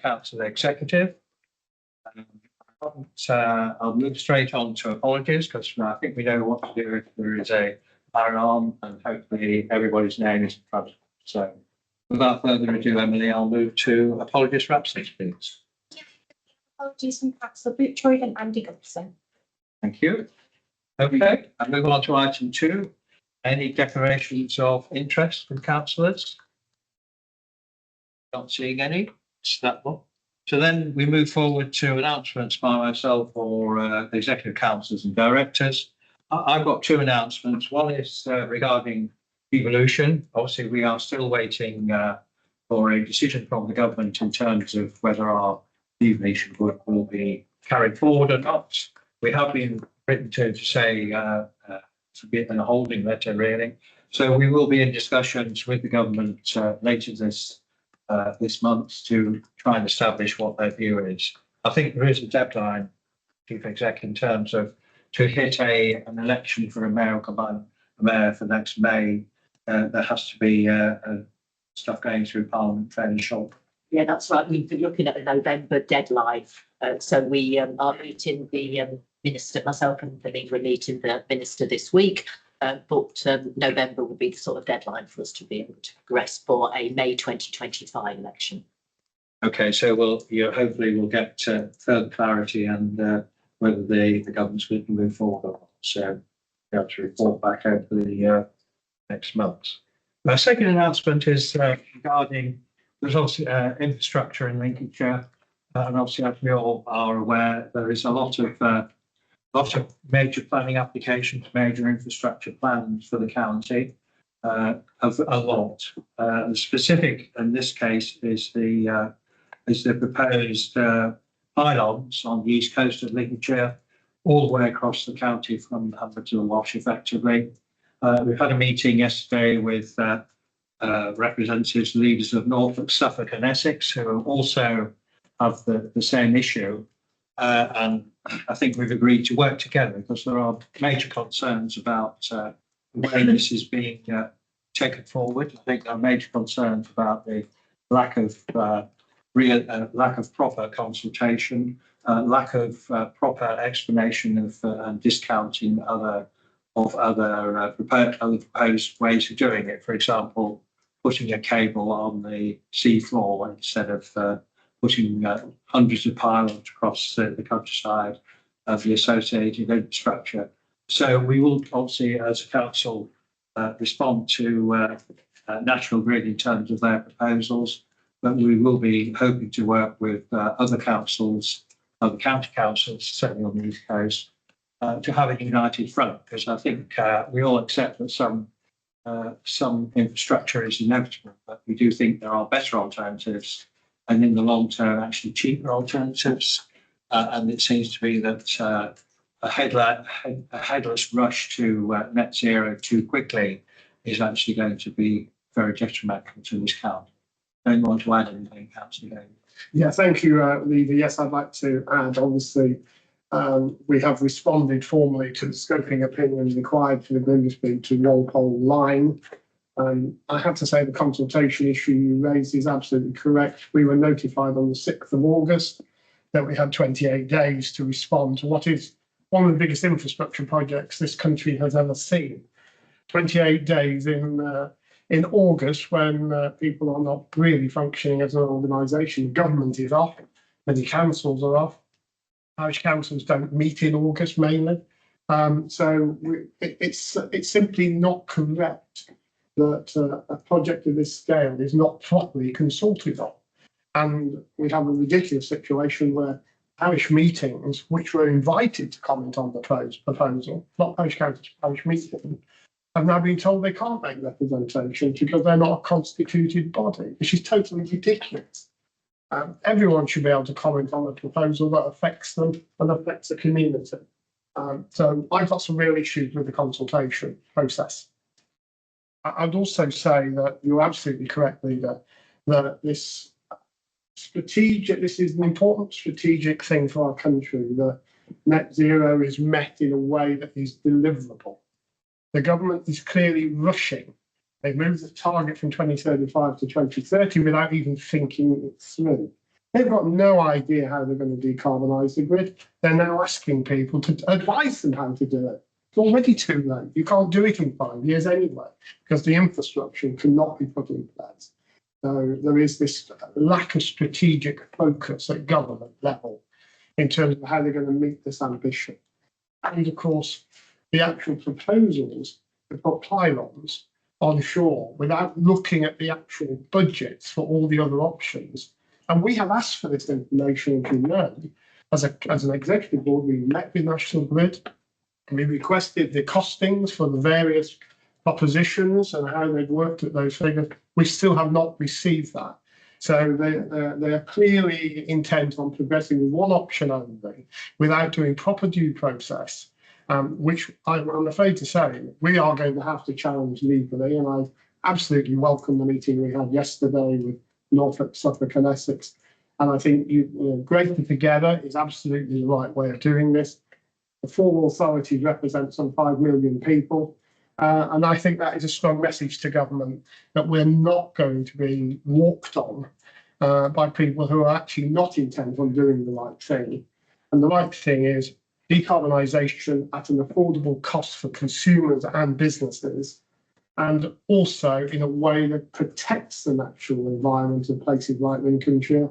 Council Executive. I'll move straight on to apologies because I think we know what to do if there is a fire alarm, and hopefully everybody's name is in front. So without further ado, Emily, I'll move to apologies for absence, please. Apologies from Councillor Bootroyd and Andy Gibson. Thank you. Okay, I'll move on to item 2. Any declarations of interest from councillors? Not seeing any. It's that one. So then we move forward to announcements by myself or executive councillors and directors. I've got 2 announcements. One is regarding devolution. Obviously, we are still waiting for a decision from the government in terms of whether our devolution work will be carried forward or not. We have been written to say to be in a holding letter, really. So we will be in discussions with the government later this month to try and establish what their view is. I think there is a deadline, Chief Exec, in terms of to hit an election for a mayor for next May. There has to be stuff going through Parliament fairly short. Yeah, that's right. We've been looking at a November deadline. So we are meeting the minister, myself and the leader are meeting the minister this week. But November will be the sort of deadline for us to be able to progress for a May 2025 election. Okay, so hopefully we'll get further clarity and whether the government's going to move forward or not. So we have to report back over the next month. My second announcement is regarding there's also infrastructure in Lincolnshire, and obviously, as we all are aware, there is a lot of major planning applications, major infrastructure plans for the county, of a lot. The specific in this case is the proposed pylons on the east coast of Lincolnshire, all the way across the county from the Humber to the Wash, effectively. We've had a meeting yesterday with representatives, leaders of Norfolk, Suffolk, and Essex, who also have the same issue. And I think we've agreed to work together because there are major concerns about the way this is being taken forward. I think there are major concerns about the lack of proper consultation, lack of proper explanation of and discounting other proposed ways of doing it. For example, putting a cable on the sea floor instead of putting hundreds of pylons across the countryside of the associated infrastructure. So we will obviously, as a council, respond to National Grid in terms of their proposals, but we will be hoping to work with other councils, other county councils, certainly on the East Coast, to have a united front, because I think we all accept that some infrastructure is inevitable, but we do think there are better alternatives, and in the long term, actually cheaper alternatives. And it seems to be that a headless rush to net zero too quickly is actually going to be very detrimental to this county. Don't want to add anything, Councillor? Yeah, thank you, Leader. Yes, I'd like to add, obviously, we have responded formally to the scoping opinion required for the Grimsby to Walpole line. I have to say the consultation issue you raised is absolutely correct. We were notified on the 6th of August that we had 28 days to respond to what is one of the biggest infrastructure projects this country has ever seen. 28 days in August, when people are not really functioning as an organisation. Government is off, many councils are off. Parish councils don't meet in August mainly. So it's simply not correct that a project of this scale is not properly consulted on. And we have a ridiculous situation where parish meetings, which were invited to comment on the proposal, not parish councils, parish meetings, have now been told they can't make representation because they're not a constituted body, which is totally ridiculous. Everyone should be able to comment on a proposal that affects them and affects the community. So I've got some real issues with the consultation process. I'd also say that you're absolutely correct, Leader, that this is an important strategic thing for our country, that net zero is met in a way that is deliverable. The government is clearly rushing. They've moved the target from 2035 to 2030 without even thinking it through. They've got no idea how they're going to decarbonise the grid. They're now asking people to advise them how to do it. It's already too late. You can't do it in 5 years anyway, because the infrastructure cannot be put in place. So there is this lack of strategic focus at government level in terms of how they're going to meet this ambition. And of course, the actual proposals to put pylons on shore without looking at the actual budgets for all the other options. And we have asked for this information, as you know, as an executive board. We met with National Grid. We requested the costings for the various propositions and how they'd worked at those figures. We still have not received that. So they are clearly intent on progressing with one option only without doing proper due process, which I'm afraid to say we are going to have to challenge legally. And I absolutely welcome the meeting we had yesterday with Norfolk, Suffolk and Essex. And I think greater together is absolutely the right way of doing this. The four authorities represent some 5 million people. And I think that is a strong message to government that we're not going to be walked on by people who are actually not intent on doing the right thing. And the right thing is decarbonisation at an affordable cost for consumers and businesses, and also in a way that protects the natural environment of places like Lincolnshire,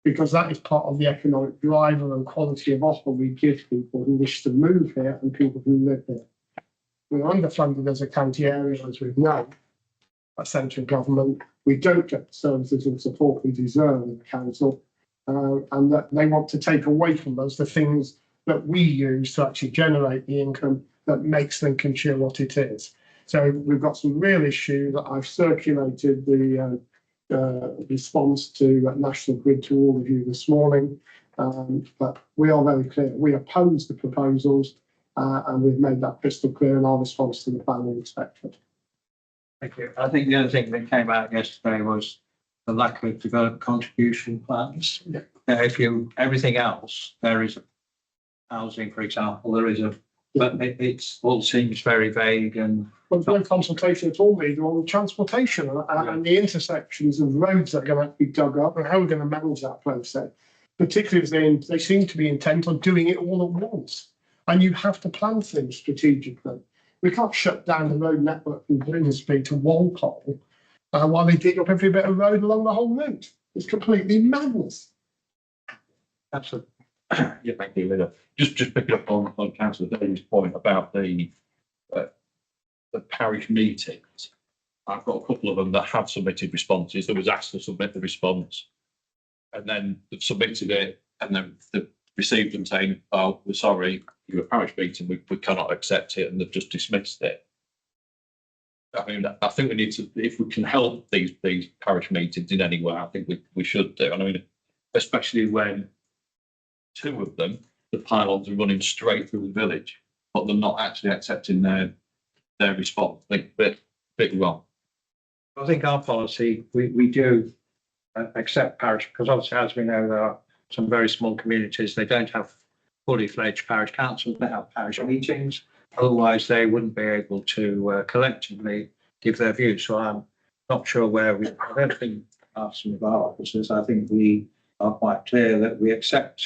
because that is part of the economic driver and quality of offer we give people who wish to move here and people who live here. We're underfunded as a county area, as we've known, by central government. We don't get the services and support we deserve in the council, and that they want to take away from us the things that we use to actually generate the income that makes Lincolnshire what it is. So we've got some real issues that I've circulated the response to National Grid to all of you this morning, but we are very clear. We oppose the proposals. And we've made that crystal clear in our response to the planning inspectorate. Thank you. I think the other thing that came out yesterday was the lack of development contribution plans. Yeah. Everything else, there is housing, for example, there is but it's all seems very vague and. Well, there's no consultation at all either on transportation and the intersections of roads that are going to have to be dug up and how we're going to manage that process, particularly as they seem to be intent on doing it all at once. And you have to plan things strategically. We can't shut down the road network from Grimsby to Walpole while they dig up every bit of road along the whole route. It's completely madness. Absolutely. Yeah, thank you, Linda. Just picking up on Councillor Daly's point about the parish meetings. I've got a couple of them that have submitted responses. There was asked to submit the response, and then they've submitted it, and then they've received them saying, "Oh, we're sorry, you're a parish meeting, we cannot accept it," and they've just dismissed it. I mean, I think we need to, if we can help these parish meetings in any way, I think we should do. And I mean, especially when two of them, the pylons are running straight through the village, but they're not actually accepting their response. I think bit wrong. I think our policy, we do accept parish, because obviously, as we know, there are some very small communities, they don't have fully fledged parish councils, they have parish meetings. Otherwise, they wouldn't be able to collectively give their views. So I'm not sure where I don't think asked some of our officers. I think we are quite clear that we accept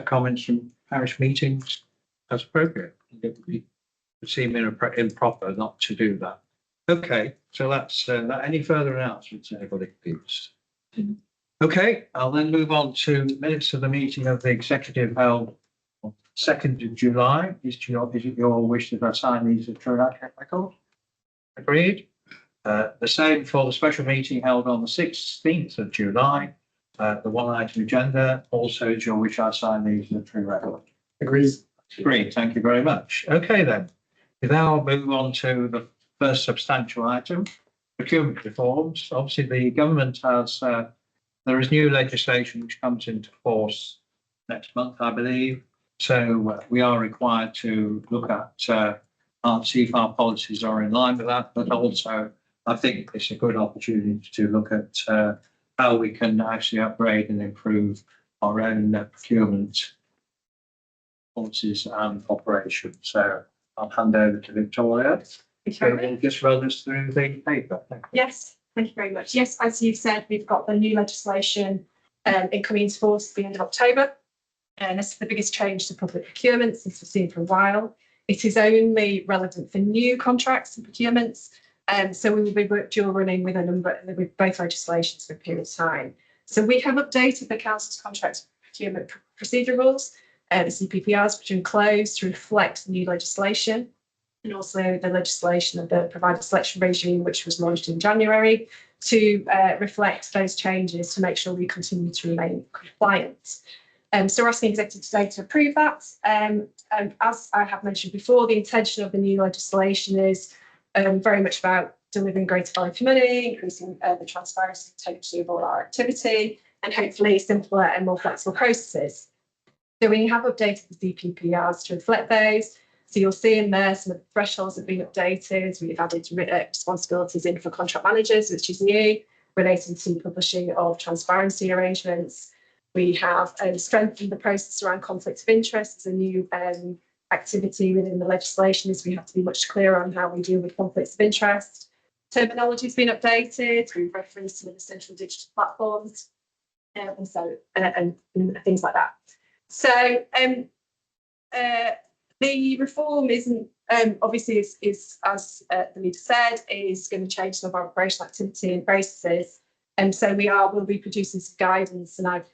comments from parish meetings as appropriate. It would seem improper not to do that. Okay, so that's any further announcements anybody gives? Okay, I'll then move on to minutes of the meeting of the executive held on 2nd of July. Is it your wish that I sign these as true record? Agreed. The same for the special meeting held on the 16th of July. The one item agenda, also is your wish I sign these as true record. Agreed. Great, thank you very much. Okay then, we now move on to the first substantial item, procurement reforms. Obviously, the government has, there is new legislation which comes into force next month, I believe. So we are required to look at, see if our policies are in line with that, but also I think it's a good opportunity to look at how we can actually upgrade and improve our own procurement policies and operations. So I'll hand over to Victoria. So we'll just run us through the paper. Thank you. Yes, thank you very much. Yes, as you said, we've got the new legislation in coming into force at the end of October. And this is the biggest change to public procurement since we've seen for a while. It is only relevant for new contracts and procurements. So we will be dual running with both legislations for a period of time. So we have updated the council's contract procurement procedure rules, the CPPRs, which are enclosed to reflect the new legislation, and also the legislation of the provider selection regime, which was launched in January, to reflect those changes to make sure we continue to remain compliant. So we're asking executive today to approve that. And as I have mentioned before, the intention of the new legislation is very much about delivering greater value for money, increasing the transparency and integrity of all our activity, and hopefully simpler and more flexible processes. So we have updated the CPPRs to reflect those. So you'll see in there some of the thresholds have been updated. We've added responsibilities in for contract managers, which is new, relating to publishing of transparency arrangements. We have strengthened the process around conflicts of interest. It's a new activity within the legislation, is we have to be much clearer on how we deal with conflicts of interest. Terminology has been updated. We've referenced some of the central digital platforms and things like that. So the reform isn't obviously is as the leader said, is going to change some of our operational activity and processes. And so we'll be producing some guidance, and I've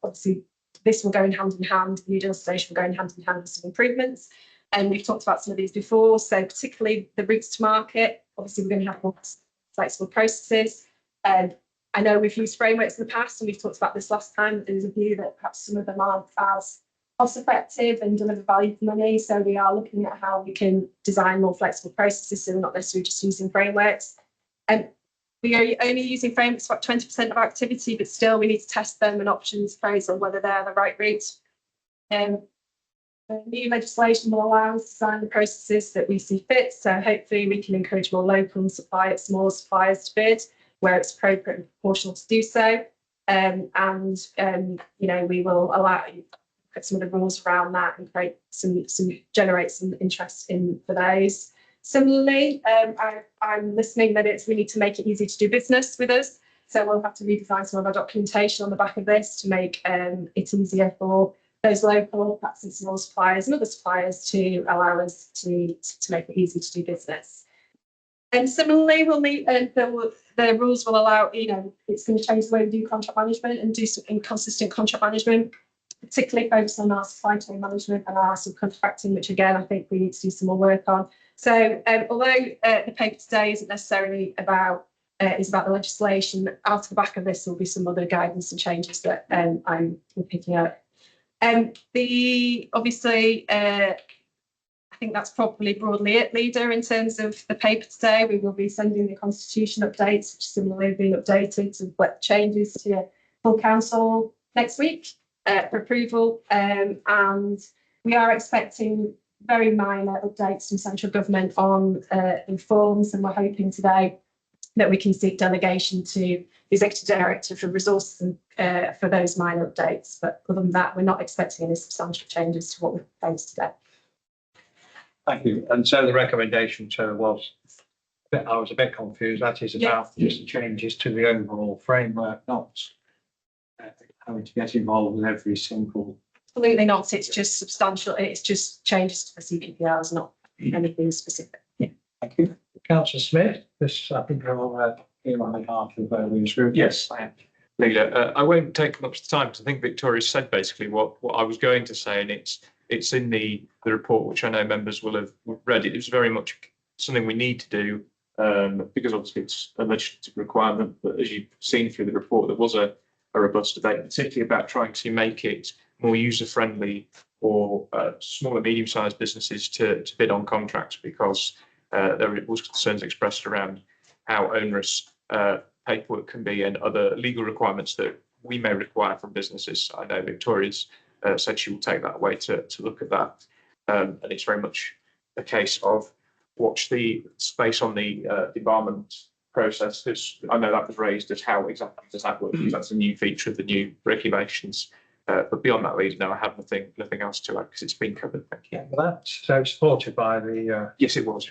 obviously this will go in hand, the new legislation will go in hand with some improvements. And we've talked about some of these before. So particularly the routes to market, obviously we're going to have more flexible processes. I know we've used frameworks in the past, and we've talked about this last time. There's a view that perhaps some of them aren't as cost effective and deliver value for money. So we are looking at how we can design more flexible processes, so we're not necessarily just using frameworks. And we are only using frameworks for about 20% of our activity, but still we need to test them and options appraisal whether they're the right route. The new legislation will allow us to design the processes that we see fit. So hopefully we can encourage more local suppliers, smaller suppliers to bid where it's appropriate and proportional to do so. We will allow put some of the rules around that and generate some interest for those. Similarly, I'm listening that we need to make it easy to do business with us. So we'll have to redesign some of our documentation on the back of this to make it easier for those local, perhaps small suppliers and other suppliers to allow us to make it easy to do business. And similarly, the rules will allow, it's going to change the way we do contract management and do some inconsistent contract management, particularly focused on our supply chain management and our subcontracting, which again, I think we need to do some more work on. So although the paper today isn't necessarily about the legislation, out of the back of this will be some other guidance and changes that I'm picking up. I think that's probably broadly it, Leader, in terms of the paper today. We will be sending the constitution updates, which similarly being updated to reflect changes to full council next week for approval. And we are expecting very minor updates from central government on reforms, and we're hoping today that we can seek delegation to the Executive Director for resources and for those minor updates. But other than that, we're not expecting any substantial changes to what we've proposed today. Thank you. And so the recommendation was, I was a bit confused. That is about just changes to the overall framework, not having to get involved with every single. Absolutely not. It's just substantial. It's just changes to the CPPRs, not anything specific. Yeah. Thank you. Councillor Smith, this I think you're here on behalf of this group. Yes, Leader. I won't take much time because I think Victoria said basically what I was going to say, and it's in the report, which I know members will have read. It was very much something we need to do because obviously it's a legislative requirement. But as you've seen through the report, there was a robust debate, particularly about trying to make it more user friendly for small and medium sized businesses to bid on contracts, because there was concerns expressed around how onerous paperwork can be and other legal requirements that we may require from businesses. I know Victoria's said she will take that away to look at that. And it's very much a case of watch the space on the debarment process, because I know that was raised as how exactly does that work, because that's a new feature of the new regulations. But beyond that, Leader, no, I have nothing else to add because it's been covered. Thank you. Yeah, well, that's so supported by the. Yes, it was.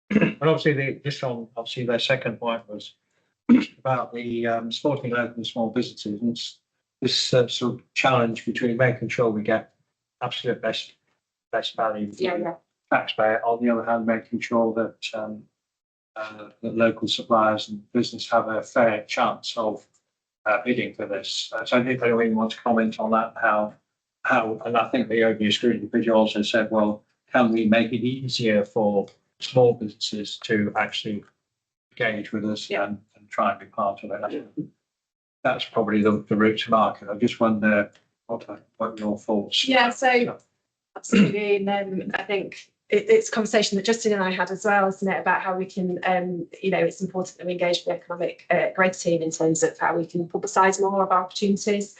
And obviously, just on obviously their second point was about the supporting local and small businesses, and this sort of challenge between making sure we get absolute best value for Yeah, the yeah. taxpayer, on the other hand, making sure that that local suppliers and business have a fair chance of bidding for this. So I think anyone wants to comment on that, how, and I think the OB Scrutiny Individual also said, well, can we make it easier for small businesses to actually engage with us Yeah. and try and be part of it? That's probably the route to market. I just wonder what your thoughts. Yeah, so absolutely. And I think it's a conversation that Justin and I had as well, isn't it, about how we can, it's important that we engage with the economic growth team in terms of how we can publicise more of our opportunities.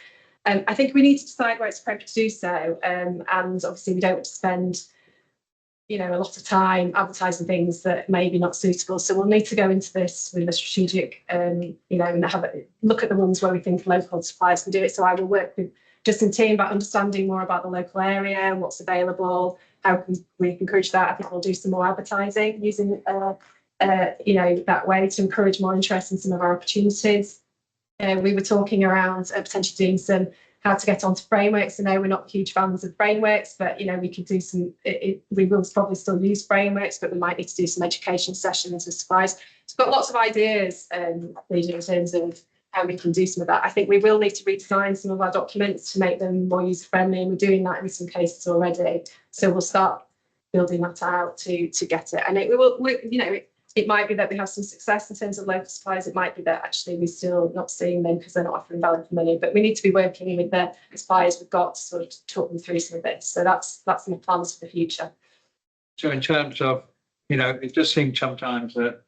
I think we need to decide where it's appropriate to do so. And obviously we don't want to spend, a lot of time advertising things that may be not suitable. So we'll need to go into this with a strategic, and have a look at the ones where we think local suppliers can do it. So I will work with Justin team about understanding more about the local area, what's available, how can we encourage that. I think we'll do some more advertising using, that way to encourage more interest in some of our opportunities. We were talking around potentially doing some how to get onto frameworks. I know we're not huge fans of frameworks, but we could do some. We will probably still use frameworks, but we might need to do some education sessions with suppliers. So we've got lots of ideas, in terms of how we can do some of that. I think we will need to redesign some of our documents to make them more user friendly, and we're doing that in some cases already. So we'll start building that out to get it. And it might be that we have some success in terms of local suppliers. It might be that actually we're still not seeing them because they're not offering value for money. But we need to be working with the suppliers we've got to sort of talk them through some of this. So that's my plans for the future. So in terms of, it does seem sometimes that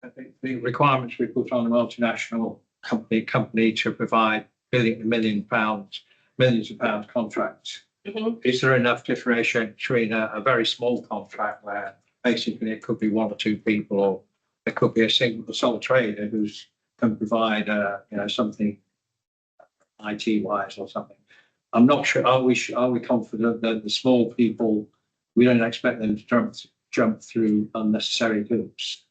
I think the requirements we put on a multinational company to provide millions of pounds contracts. Mm-hmm. Is there enough differentiation between a very small contract where basically it could be one or two people, or there could be a sole trader who's can provide something IT wise or something? I'm not sure. Are we confident that the small people, we don't expect them to jump through unnecessary hoops?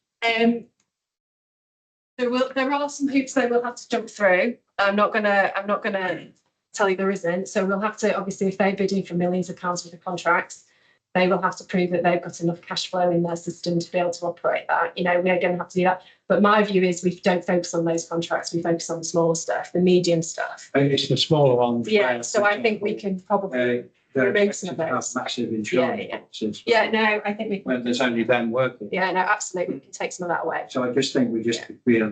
There are some hoops they will have to jump through. I'm not gonna tell you there isn't. So we'll have to, obviously, if they're bidding for millions of pounds worth of contracts, they will have to prove that they've got enough cash flow in their system to be able to operate that. We are going to have to do that. But my view is we don't focus on those contracts. We focus on the smaller stuff, the medium stuff. It's the smaller ones. Yeah. So I think we can probably remove some of those. Massive insurance policies. Yeah. No, I think we can. When there's only them working. Yeah. No, absolutely. We can take some of that away. So I just think we just be a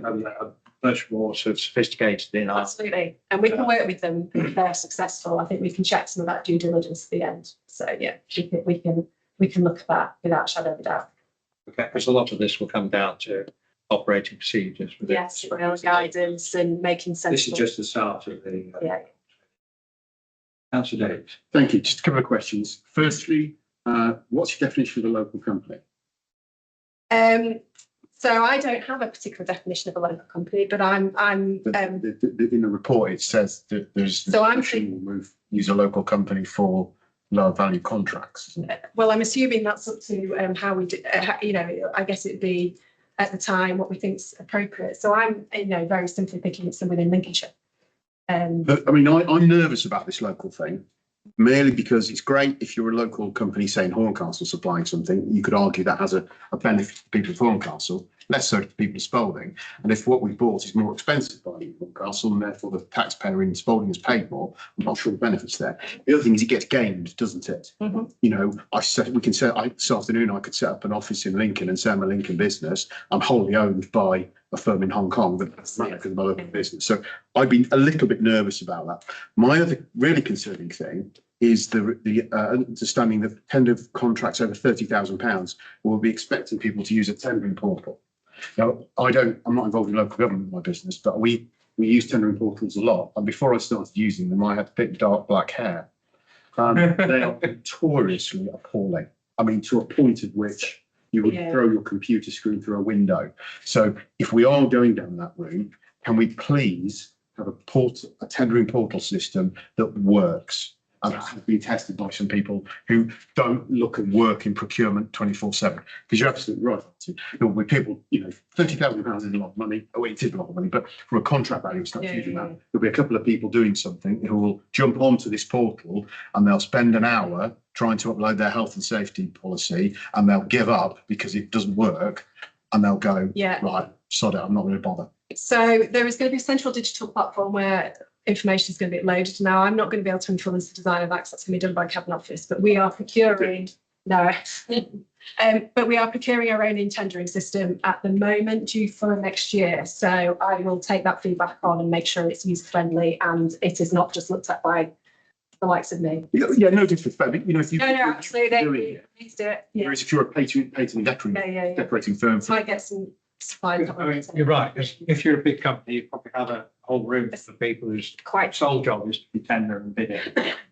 much more sort of sophisticated in our. Absolutely. And we can work with them if they're successful. I think we can check some of that due diligence at the end. So yeah, we can look at that without a shadow of a doubt. Okay, because a lot of this will come down to operating procedures. Yes, real guidance and making sense. This is just the start of the. Yeah. Councillor Davies. Thank you. Just a couple of questions. Firstly, what's your definition of a local company? So I don't have a particular definition of a local company, but I'm In the report, it says that there's. So I'm we'll use a local company for lower value contracts. Well, I'm assuming that's up to how we do. I guess it'd be at the time what we think's appropriate. So I'm, very simply thinking it's within Lincolnshire. But I mean, I'm nervous about this local thing, merely because it's great if you're a local company, say in Horncastle, supplying something. You could argue that has a benefit to people of Horncastle, less so to people of Spalding. And if what we bought is more expensive by Horncastle, and therefore the taxpayer in Spalding has paid more, I'm not sure the benefit's there. The other thing is it gets gamed, doesn't it? Mm-hmm. This afternoon I could set up an office in Lincoln and say I'm a Lincoln business. I'm wholly owned by a firm in Hong Kong that's because of my local business. So I'd be a little bit nervous about that. My other really concerning thing is the understanding that tender contracts over £30,000 will be expecting people to use a tendering portal. Now, I'm not involved in local government in my business, but we use tendering portals a lot. And before I started using them, I had thick, dark black hair. They are notoriously appalling. I mean, to a point at which you would throw your computer screen through a window. So if we are going down that route, can we please have a tendering portal system that works? And that has been tested by some people who don't look and work in procurement 24/7. Because you're absolutely right. There will be people, £30,000 is a lot of money. Oh, it is a lot of money, but from a contract value, it's not a huge amount. There'll be a couple of people doing something who will jump onto this portal and they'll spend an hour trying to upload their health and safety policy, and they'll give up because it doesn't work, and they'll go, Yeah. right, sod it, I'm not going to bother. So there is going to be a central digital platform where information is going to be uploaded. Now, I'm not going to be able to influence the design of that because that's going to be done by Cabinet Office, but we are procuring, but we are procuring our own in-tendering system at the moment due for next year. So I will take that feedback on and make sure it's user-friendly and it is not just looked at by the likes of me. Yeah, no disrespect, but, if you. No, absolutely. doing it, Please do it. Yeah, whereas if you're a patent and yeah. decorating firm, Might get some supplies. I mean, you're right, because if you're a big company, you probably have a whole room for people whose Quite. sole job is to be tender and bidding.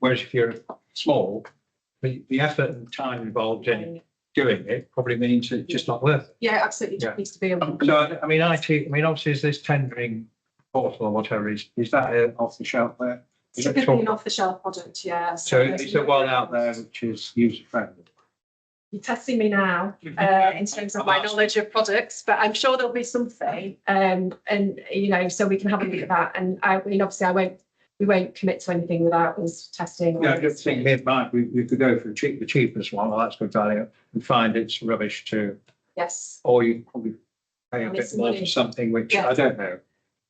Whereas if you're small, the effort and time involved in doing it probably means it's just not worth it. Yeah, absolutely. It Yeah. needs to be. So, I mean, obviously is this tendering portal or whatever is that off the shelf there? Is it Typically an off-the-shelf product, yeah. So it's the one out there which is user friendly. You're testing me now in terms of my knowledge of products, but I'm sure there'll be something. And so we can have a look at that. And I mean, obviously, we won't commit to anything without us testing. Yeah, just think mid-mark, we could go for the cheapest one, well, that's good value, and find it's rubbish too. Yes. Or you probably pay a And bit it's more money. for something which Yeah. I don't know.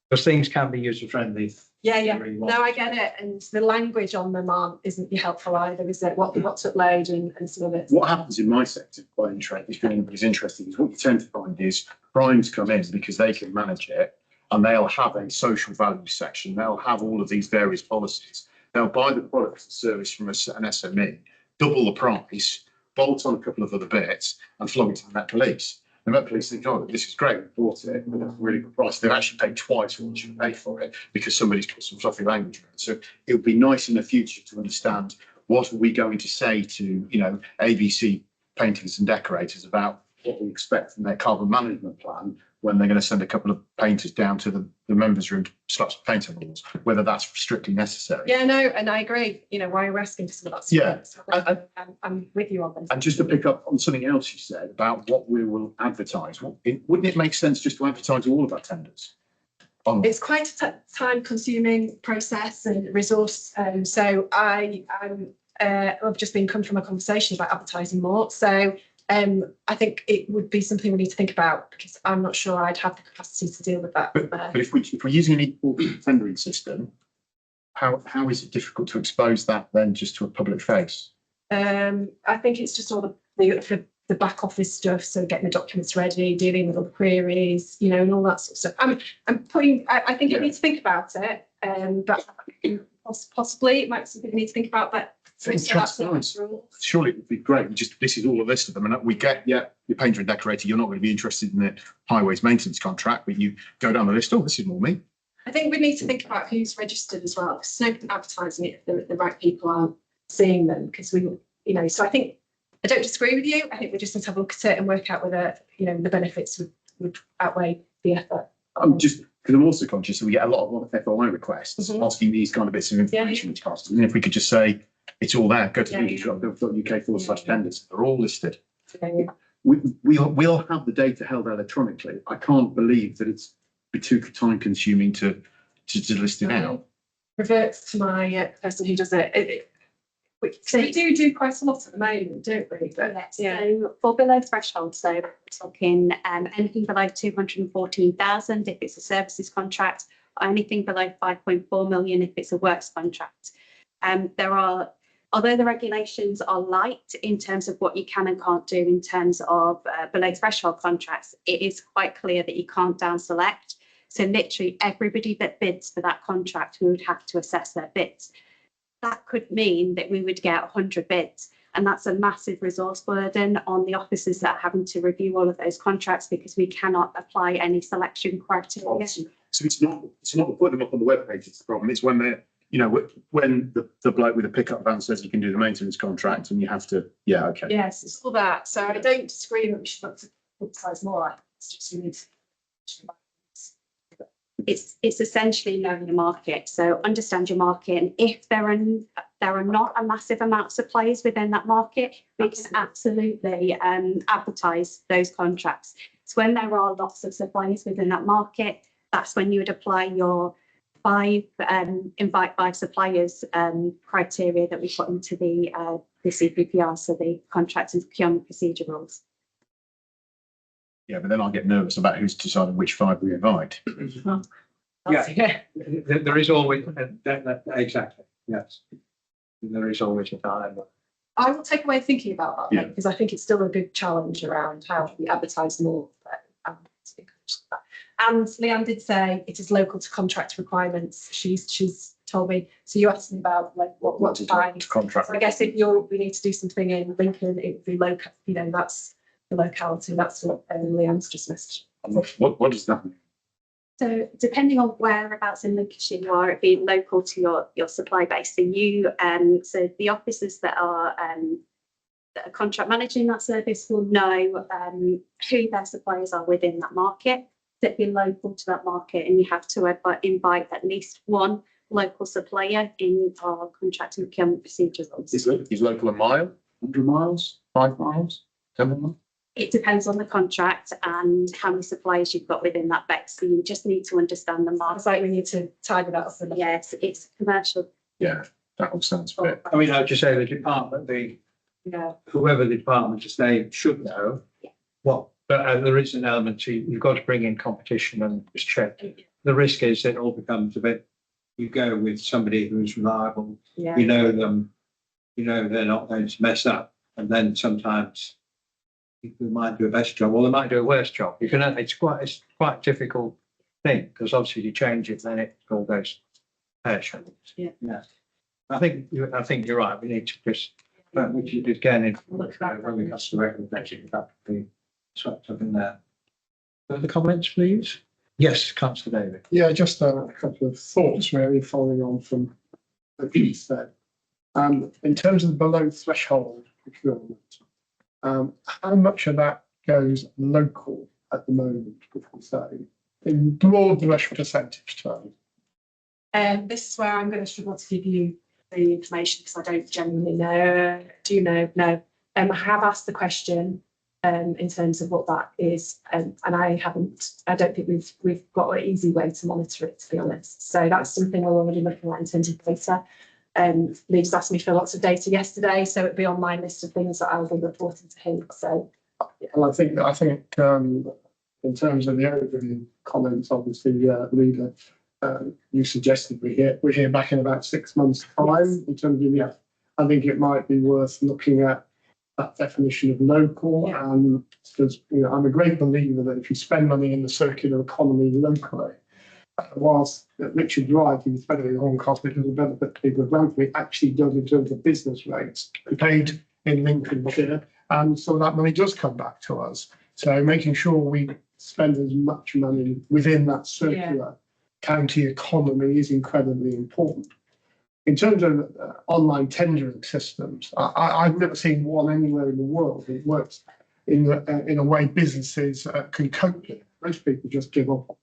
Because things can be user friendly. Yeah. No, I get it. And the language on them isn't helpful either, is it? What to upload and some of it. what happens in my sector, quite interesting, if anybody's interested, is what you tend to find is primes come in because they can manage it, and they'll have a social value section. They'll have all of these various policies. They'll buy the product and service from an SME, double the price, bolt on a couple of other bits, and flog it to the Met Police. The Met Police think, oh, this is great, we bought it, we have a really good price. They've actually paid twice what you should pay for it because somebody's put some fluffy language around. So it would be nice in the future to understand what are we going to say to, ABC painters and decorators about what we expect from their carbon management plan when they're going to send a couple of painters down to the members' room to slap some paint on the walls, whether that's strictly necessary. Yeah, no, and I agree. Why are we asking for some of that stuff? Yeah. I'm with you on this. And just to pick up on something else you said about what we will advertise, wouldn't it make sense just to advertise all of our tenders? It's quite a time-consuming process and resource. So I've just come from a conversation about advertising more. So I think it would be something we need to think about because I'm not sure I'd have the capacity to deal with that. But if we're using an equal tendering system, how is it difficult to expose that then just to a public face? I think it's just all the back office stuff. So getting the documents ready, dealing with all the queries, and all that sort of stuff. I think you need to think about it. But possibly it might be something we need to think about. But Surely it would be great. This is all a list of them, and we get your painter and decorator. You're not going to be interested in the highways maintenance contract, but you go down the list. Oh, this is more me. I think we need to think about who's registered as well. Because no point advertising it if the right people aren't seeing them. Because so I think I don't disagree with you. I think we just need to have a look at it and work out whether the benefits would outweigh the effort. Because I'm also conscious that we get a lot of FOI requests asking these kind of bits of information, which costs. And if we could just say it's all there, go to uk/tenders. They're all listed. Yeah. We'll have the data held electronically. I can't believe that it's be too time consuming to list it out. Reverts to my person who does it. So we do quite a lot at the moment, don't we? But, So for below threshold, so we're talking anything below 214,000 if it's a services contract, or anything below 5.4 million if it's a works contract. Although the regulations are light in terms of what you can and can't do in terms of below threshold contracts, it is quite clear that you can't down select. So literally everybody that bids for that contract, we would have to assess their bids. That could mean that we would get 100 bids. And that's a massive resource burden on the officers that are having to review all of those contracts because we cannot apply any selection criteria. So it's not putting them up on the webpage, it's the problem. It's when they're, when the bloke with a pickup van says you can do the maintenance contract and you have to, okay. Yes, it's all that. So I don't disagree that we should look to emphasise more. It's just we need to. It's essentially knowing your market. So understand your market, and if there are there are not a massive amount of suppliers within that market. We can absolutely advertise those contracts. So when there are lots of suppliers within that market, that's when you would apply your invite five suppliers criteria that we put into the CPPR, so the contract and procurement procedure rules. Yeah, but then I get nervous about who's deciding which 5 we invite. Yeah. There is always, exactly, yes. There is always a dilemma. I will take away thinking about that Yeah. because I think it's still a big challenge around how we advertise more. And Leanne did say it is local to contract requirements. She's told me. So you asked me about like what to find. Contract. So I guess if we need to do something in Lincoln, it would be local. You know, that's the locality. That's what Leanne's just missed. What does that mean? So depending on whereabouts in Lincolnshire you are, it being local to your supply base. So so the officers that are contract managing that service will know who their suppliers are within that market. That be local to that market, and you have to invite at least one local supplier in our contract and procurement procedure rules. Is local a mile, 100 miles, 5 miles, 7 miles? It depends on the contract and how many suppliers you've got within that base. So you just need to understand the It's market. like we need to tidy that up a little. Yes, it's commercial. Yeah, that all sounds fair. I mean, I'd just say the department, Yeah. whoever the department is named should know what, but there is an element to, you've got to bring in competition and just check. The risk is that it all becomes a bit, you go with somebody who's reliable, Yeah. you know them, you know they're not going to mess up, and then sometimes people might do a better job or they might do a worse job. It's quite a difficult thing because obviously you change it, then it all goes pear-shaped. Yeah. I think you're right. We need to just, which you did again in when we got to the recommendation, that could be swept up in there. Further comments, please? Yes, Councillor David. Yeah, just a couple of thoughts really following on from what you said. In terms of below threshold procurement, how much of that goes local at the moment, would you say, in broad brush percentage terms? This is where I'm going to struggle to give you the information because I don't genuinely know. Do you know? No. I have asked the question in terms of what that is, and I don't think we've got an easy way to monitor it, to be honest. So that's something we're already looking at in terms of data. Lee's asked me for lots of data yesterday, so it'd be on my list of things that I'll be reporting to him. So, And I think in terms of the overview comments, obviously, Leader, you suggested we're here back in about 6 months' time in terms of I think it might be worth looking at that definition of local, because I'm a great believer that if you spend money in the circular economy locally, whilst Richard Wright, who's spending on cost, it doesn't benefit people around me, actually does in terms of business rates paid in Lincolnshire, and so that money does come back to us. So making sure we spend as much money within that circular county economy is incredibly important. In terms of online tendering systems, I've never seen one anywhere in the world that works in a way businesses can cope with. Most people just give up.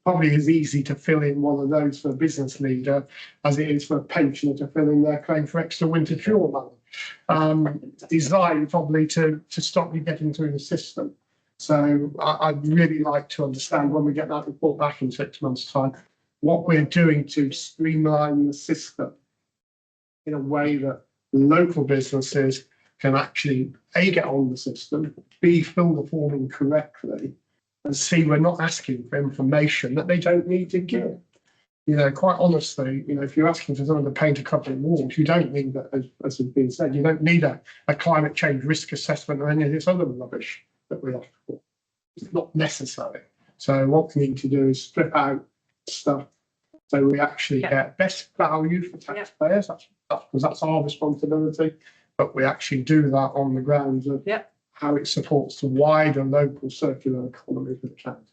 Probably as easy to fill in one of those for a business leader as it is for a pensioner to fill in their claim for extra winter fuel money. Designed probably to stop you getting through the system. So I'd really like to understand when we get that report back in 6 months' time, what we're doing to streamline the system in a way that local businesses can actually A, get on the system, B, fill the form in correctly, and C, we're not asking for information that they don't need to give. Quite honestly, if you're asking for someone to paint a couple of walls, you don't need that, as has been said, you don't need a climate change risk assessment or any of this other rubbish that we offer for. It's not necessary. So what we need to do is strip out stuff so we actually get best value for taxpayers. Because that's our responsibility, but we actually do that on the grounds of how it supports the wider local circular economy for the county.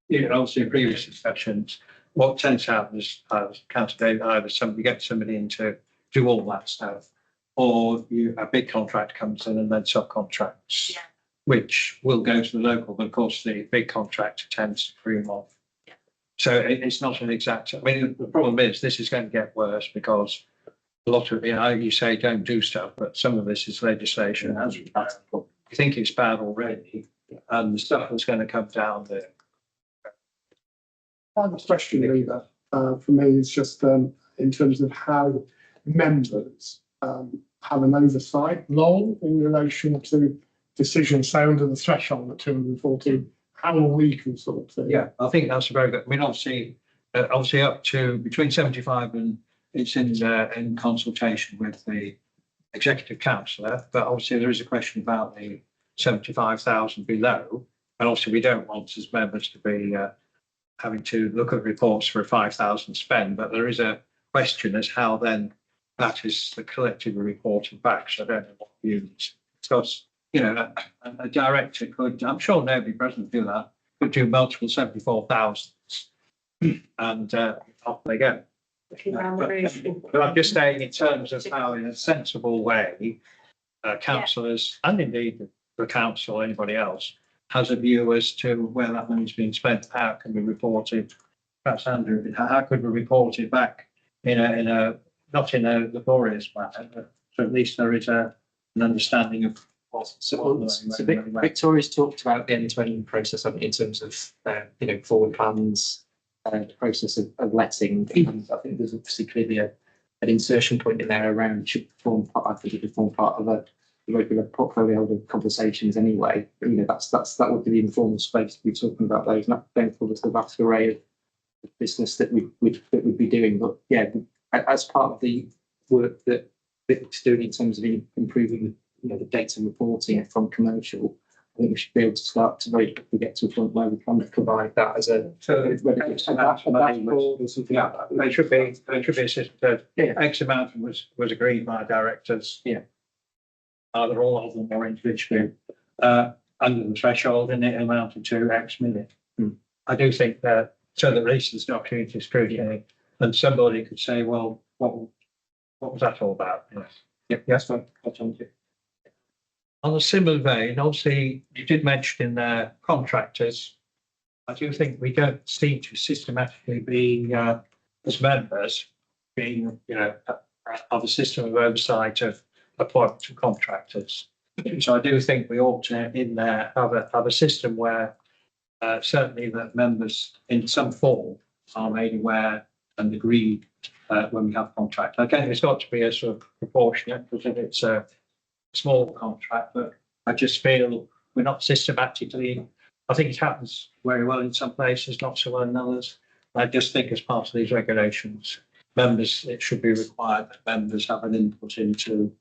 Yeah, obviously in previous discussions, what tends to happen is, Councillor David, either somebody gets somebody in to do all that stuff, or a big contract comes in and then subcontracts, which will go to the local, but of course the big contractor tends to free them off. So it's not an exact, the problem is this is going to get worse because a lot of, you say don't do stuff, but some of this is legislation as we think it's bad already. And the stuff that's going to come down there. Final question, Leader, for me is just in terms of how members have an oversight role in relation to decisions, say under the threshold at 214. How are we consulted? Yeah, I think that's a very good. I mean, obviously up to between 75 and it's in consultation with the executive councillor, but obviously there is a question about the 75,000 below, and obviously we don't want as members to be having to look at reports for a 5,000 spend, but there is a question as how then that is collectively reported back. So I don't know what views, because a director could, I'm sure nobody present do that, could do multiple 74,000 and off they go. But I'm just saying in terms of how in a sensible way, councillors and indeed the council, anybody else, has a view as to where that money's been spent, how it can be reported. Perhaps Andrew, how could we report it back in a not in a laborious manner, but so at least there is an understanding of Victoria's talked about the end-to-end process in terms of forward plans, the process of letting. And I think there's obviously clearly an insertion point in there around should form part. I think it would form part of a regular portfolio of conversations anyway. That would be the informal space to be talking about those, not going for the vast array of business that we'd be doing. But yeah, as part of the work that Vic's doing in terms of improving the data reporting from commercial, I think we should be able to start to very quickly get to a point where we can provide that as a. There should be a system that X amount was agreed by directors. Yeah. Either all of them or individually under the threshold, and it amounted to X million. I do think that so that at least there's an opportunity to scrutiny, and somebody could say, well, what was that all about? Yes. On a similar vein, obviously, you did mention in there contractors. I do think we don't seem to systematically be, as members, being, of a system of oversight of appointment of contractors. So I do think we ought to, in there, have a system where certainly that members in some form are made aware and agreed when we have contract. Again, it's got to be a sort of proportionate, because if it's a small contract, but I just feel we're not systematically. I think it happens very well in some places, not so well in others. I just think as part of these regulations, it should be required that members have an input into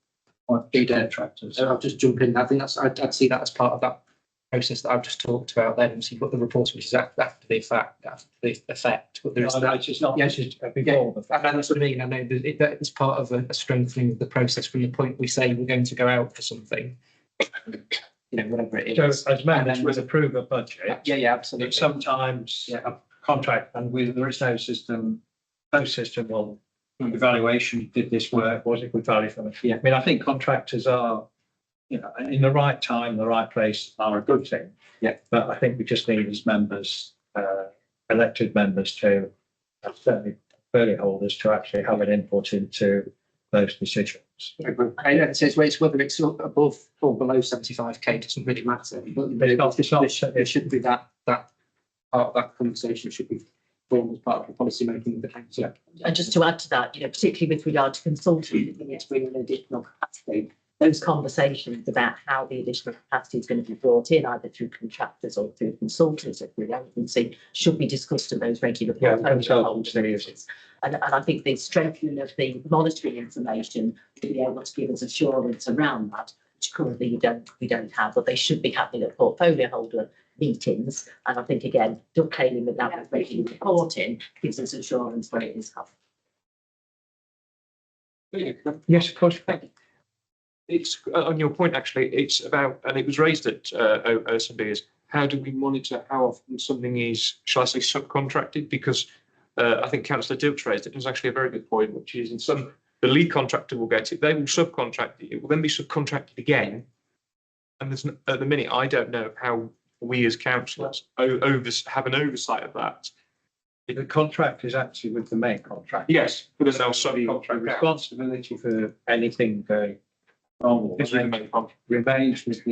what do contractors. I'll just jump in. I think I'd see that as part of that process that I've just talked about. Then, so you've got the report, which is after the effect, but there's it's not. Yes, it's before the fact. That's what I mean. I know that it's part of a strengthening of the process from the point we say we're going to go out for something, whatever it is. So as members would approve a budget. Yeah, absolutely. Sometimes a contract, and there is no system. No system on evaluation. Did this work? Was it good value for me? Yeah. I mean, I think contractors are, in the right time, the right place are a good thing. Yeah. But I think we just need as members, elected members to, certainly portfolio holders to actually have an input into those decisions. And it says whether it's above or below 75k doesn't really matter. But there shouldn't be that part of that conversation should be formed as part of the policy making of the council. And just to add to that, particularly with regard to consultants, we need to bring in additional capacity. Those conversations about how the additional capacity is going to be brought in, either through contractors or through consultants or through relevancy, should be discussed at those regular meetings. And I think the strengthening of the monitoring information to be able to give us assurance around that, which currently we don't have, but they should be happening at portfolio holder meetings. And I think again, dovetailing with that with regular reporting gives us assurance where it is covered. Yes, of course. It's on your point, actually, it's about, and it was raised at OSMB, is how do we monitor how often something is, shall I say, subcontracted? Because I think Councillor Dilts raised it. It was actually a very good point, which is the lead contractor will get it, they will subcontract it, it will then be subcontracted again. And at the minute, I don't know how we as councillors have an oversight of that. The contract is actually with the main contract. Yes, but there's no The subcontract. responsibility for anything going wrong It's with the main contract. remains with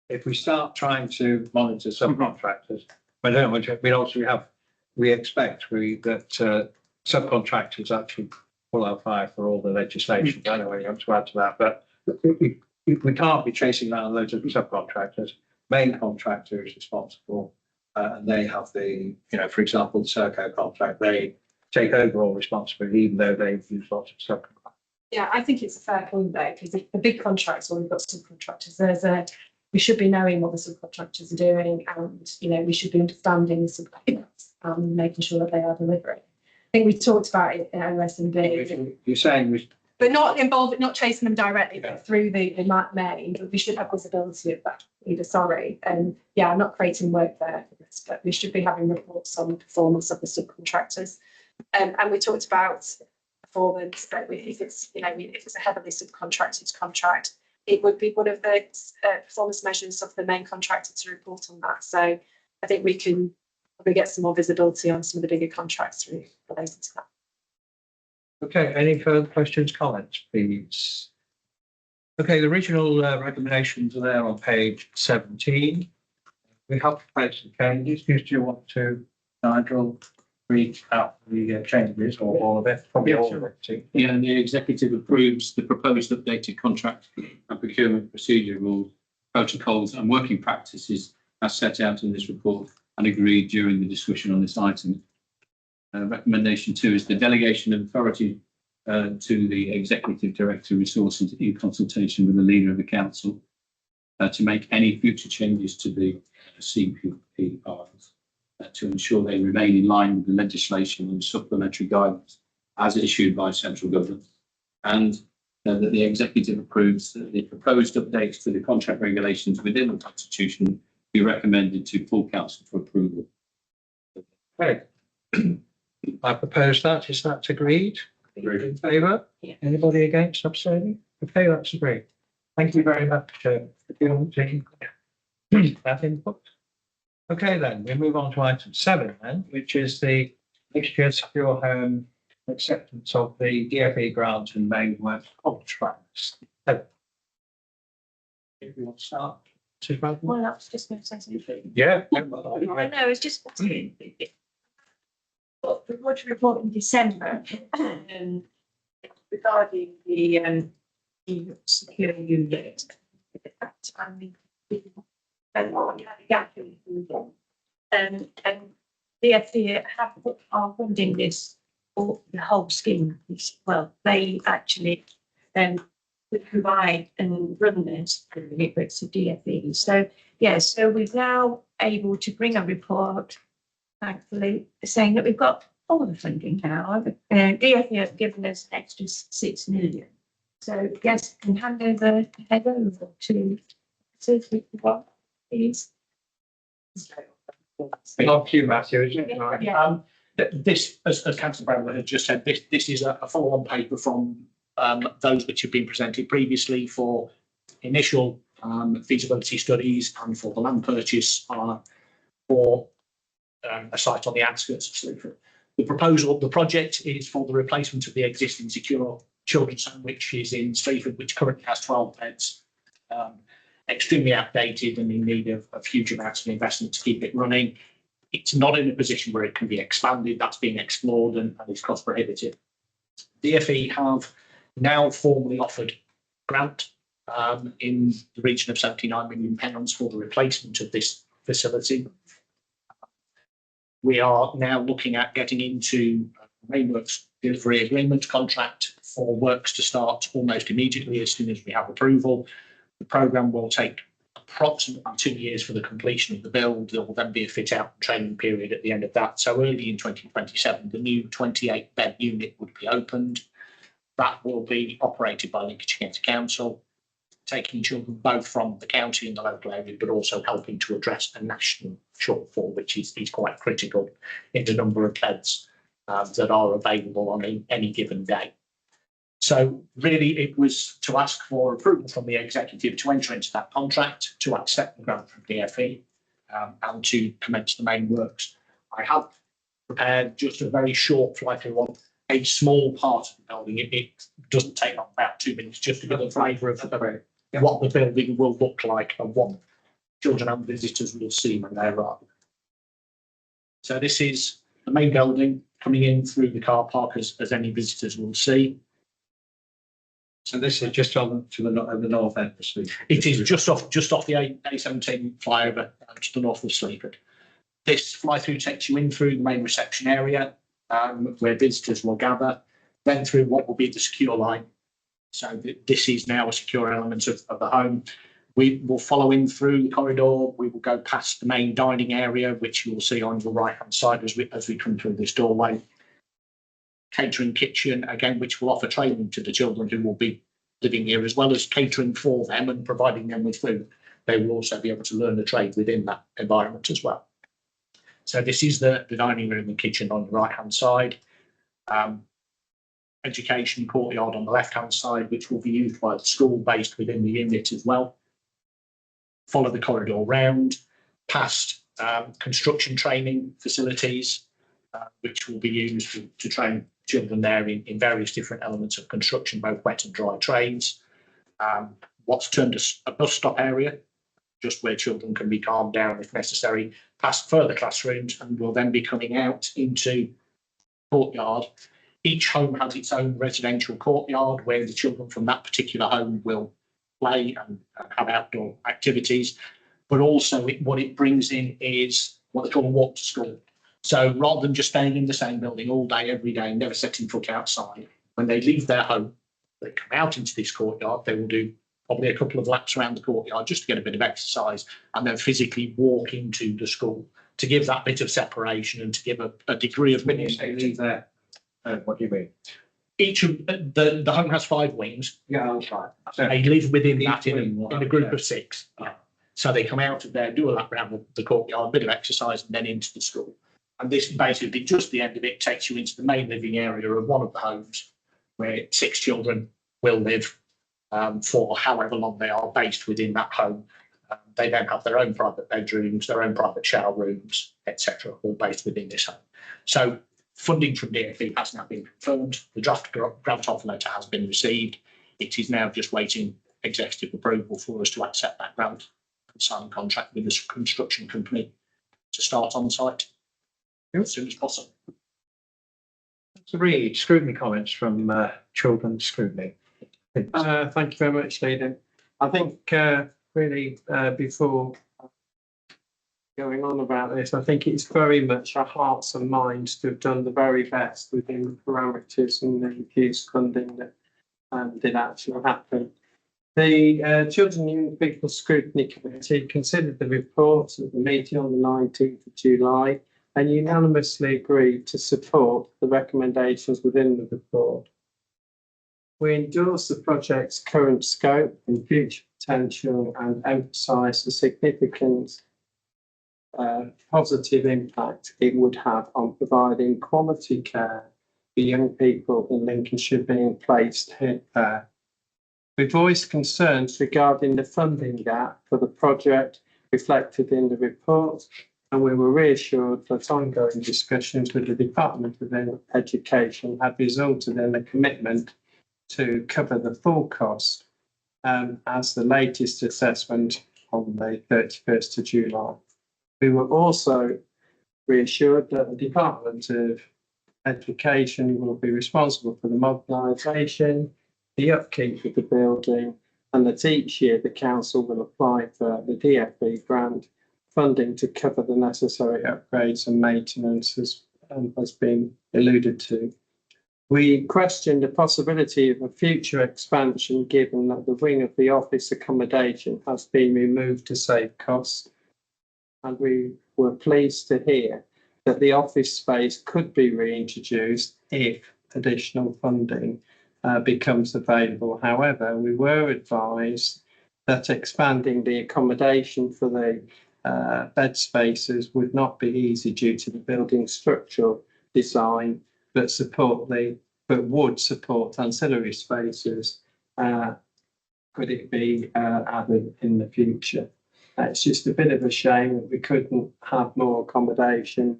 if we start trying to monitor subcontractors, I don't want to, we expect that subcontractors actually pull our fire for all the legislation. I don't know whether you want to add to that, but we can't be chasing around loads of subcontractors. Main contractor is responsible, and they have for example, the Serco contract, they take overall responsibility, even though they've used lots of subcontractors. Yeah, I think it's a fair point there, because the big contracts, or we've got subcontractors, we should be knowing what the subcontractors are doing, and, we should be understanding the subcontractors and making sure that they are delivering. I think we talked about it at OSMB, You're saying but not chasing them directly, but through the main, but we should have visibility of that, sorry. And yeah, I'm not creating work there for this, but we should be having reports on the performance of the subcontractors. And we talked about performance, but if it's a heavily subcontracted contract, it would be one of the performance measures of the main contractor to report on that. So I think we can probably get some more visibility on some of the bigger contracts related to that. okay, any further questions, comments, please? Okay, the regional recommendations are there on page 17. We have proposed some changes. Do you want to, Nigel, read out the changes or all of it? Probably all of it. Yeah, and the executive approves the proposed updated contract and procurement procedure rules, protocols and working practices as set out in this report and agreed during the discussion on this item. Recommendation 2 is the delegation of authority to the executive director resources in consultation with the leader of the council to make any future changes to the CPPRs to ensure they remain in line with the legislation and supplementary guidance as issued by central government, and that the executive approves that the proposed updates to the contract regulations within the constitution be recommended to full council for approval. Okay. I propose that. Is that agreed? In favour? Yeah. Anybody against, abstaining? Okay, that's agreed. Thank you very much for taking that input. Okay, then we move on to item 7 then, which is the mixed year secure home acceptance of the DFE grant and main work contracts. If you want to start, Mrs. Bradley? Well, I was just going to say something. Yeah. I know, it's just. But we want to report in December regarding the secure unit. And the FD are funding this for the whole scheme. Well, they actually would provide and run this for the networks of DFE. So yes, so we're now able to bring a report, thankfully, saying that we've got all the funding now. DFE have given us an extra 6 million. So yes, can hand over to Sophie, please. Thank you, Matthew. Isn't it? Right. Yeah. This, as Councillor Bramlett had just said, this is a follow-on paper from those which have been presented previously for initial feasibility studies and for the land purchase for a site on the outskirts of Sleaford. The project is for the replacement of the existing secure children's home, which is in Sleaford, which currently has 12 beds, extremely outdated and in need of huge amounts of investment to keep it running. It's not in a position where it can be expanded. That's being explored and is cost prohibitive. DFE have now formally offered grant in the region of £79 million for the replacement of this facility. We are now looking at getting into main works delivery agreement contract for works to start almost immediately as soon as we have approval. The programme will take approximately 2 years for the completion of the build. There will then be a fit out and training period at the end of that. So early in 2027, the new 28 bed unit would be opened. That will be operated by Lincolnshire County Council, taking children both from the county and the local area, but also helping to address a national shortfall, which is quite critical in the number of beds that are available on any given day. So really it was to ask for approval from the executive to enter into that contract, to accept the grant from DFE and to commence the main works. I have prepared just a very short fly through on a small part of the building. It doesn't take up about 2 minutes just to get a flavour of what the building will look like and what children and visitors will see when they arrive. So this is the main building coming in through the car park as any visitors will see. So this is just on to the north end of the street. It is just off the A17 flyover to the north of Sleaford. This fly through takes you in through the main reception area, where visitors will gather, then through what will be the secure line. So this is now a secure element of the home. We will follow in through the corridor. We will go past the main dining area, which you will see on your right hand side as we come through this doorway. Catering kitchen, again, which will offer training to the children who will be living here, as well as catering for them and providing them with food. They will also be able to learn the trade within that environment as well. So this is the dining room and kitchen on the right hand side. Education courtyard on the left hand side, which will be used by the school based within the unit as well. Follow the corridor round, past construction training facilities, which will be used to train children there in various different elements of construction, both wet and dry trades. What's termed a bus stop area, just where children can be calmed down if necessary, past further classrooms, and will then be coming out into courtyard. Each home has its own residential courtyard where the children from that particular home will play and have outdoor activities. But also what it brings in is what they call a walk to school. So rather than just staying in the same building all day, every day, never setting foot outside, when they leave their home, they come out into this courtyard, they will do probably a couple of laps around the courtyard just to get a bit of exercise and then physically walk into the school to give that bit of separation and to give a degree of. When you say leave there, what do you mean? Each of the home has 5 wings. Yeah, that's right. So They live within each that wing will in a have, group yeah. of 6. So they come out of there, do a lap around the courtyard, a bit of exercise, and then into the school. And this basically, just the end of it, takes you into the main living area of one of the homes where 6 children will live for however long they are based within that home. They then have their own private bedrooms, their own private shower rooms, etc., all based within this home. So funding from DfE has now been confirmed. The draft grant offer letter has been received. It is now just waiting executive approval for us to accept that grant and sign a contract with the construction company to start on site as soon as possible. to read scrutiny comments from children's scrutiny. Thank you very much, Leader. I think really before going on about this, I think it's very much our hearts and minds to have done the very best within the parameters and the reduced funding that did actually happen. The Children and Young People Scrutiny Committee considered the report at the meeting on the 19th of July and unanimously agreed to support the recommendations within the report. We endorse the project's current scope and future potential and emphasise the significant positive impact it would have on providing quality care for young people in Lincolnshire being placed there. We voiced concerns regarding the funding gap for the project reflected in the report, and we were reassured that ongoing discussions with the Department of Education had resulted in a commitment to cover the full cost as the latest assessment on the 31st of July. We were also reassured that the Department of Education will be responsible for the modernisation, the upkeep of the building, and that each year the council will apply for the DfE grant funding to cover the necessary upgrades and maintenance as has been alluded to. We questioned the possibility of a future expansion given that the wing of the office accommodation has been removed to save costs, and we were pleased to hear that the office space could be reintroduced if additional funding becomes available. However, we were advised that expanding the accommodation for the bed spaces would not be easy due to the building structural design, but would support ancillary spaces. Could it be added in the future? It's just a bit of a shame that we couldn't have more accommodation.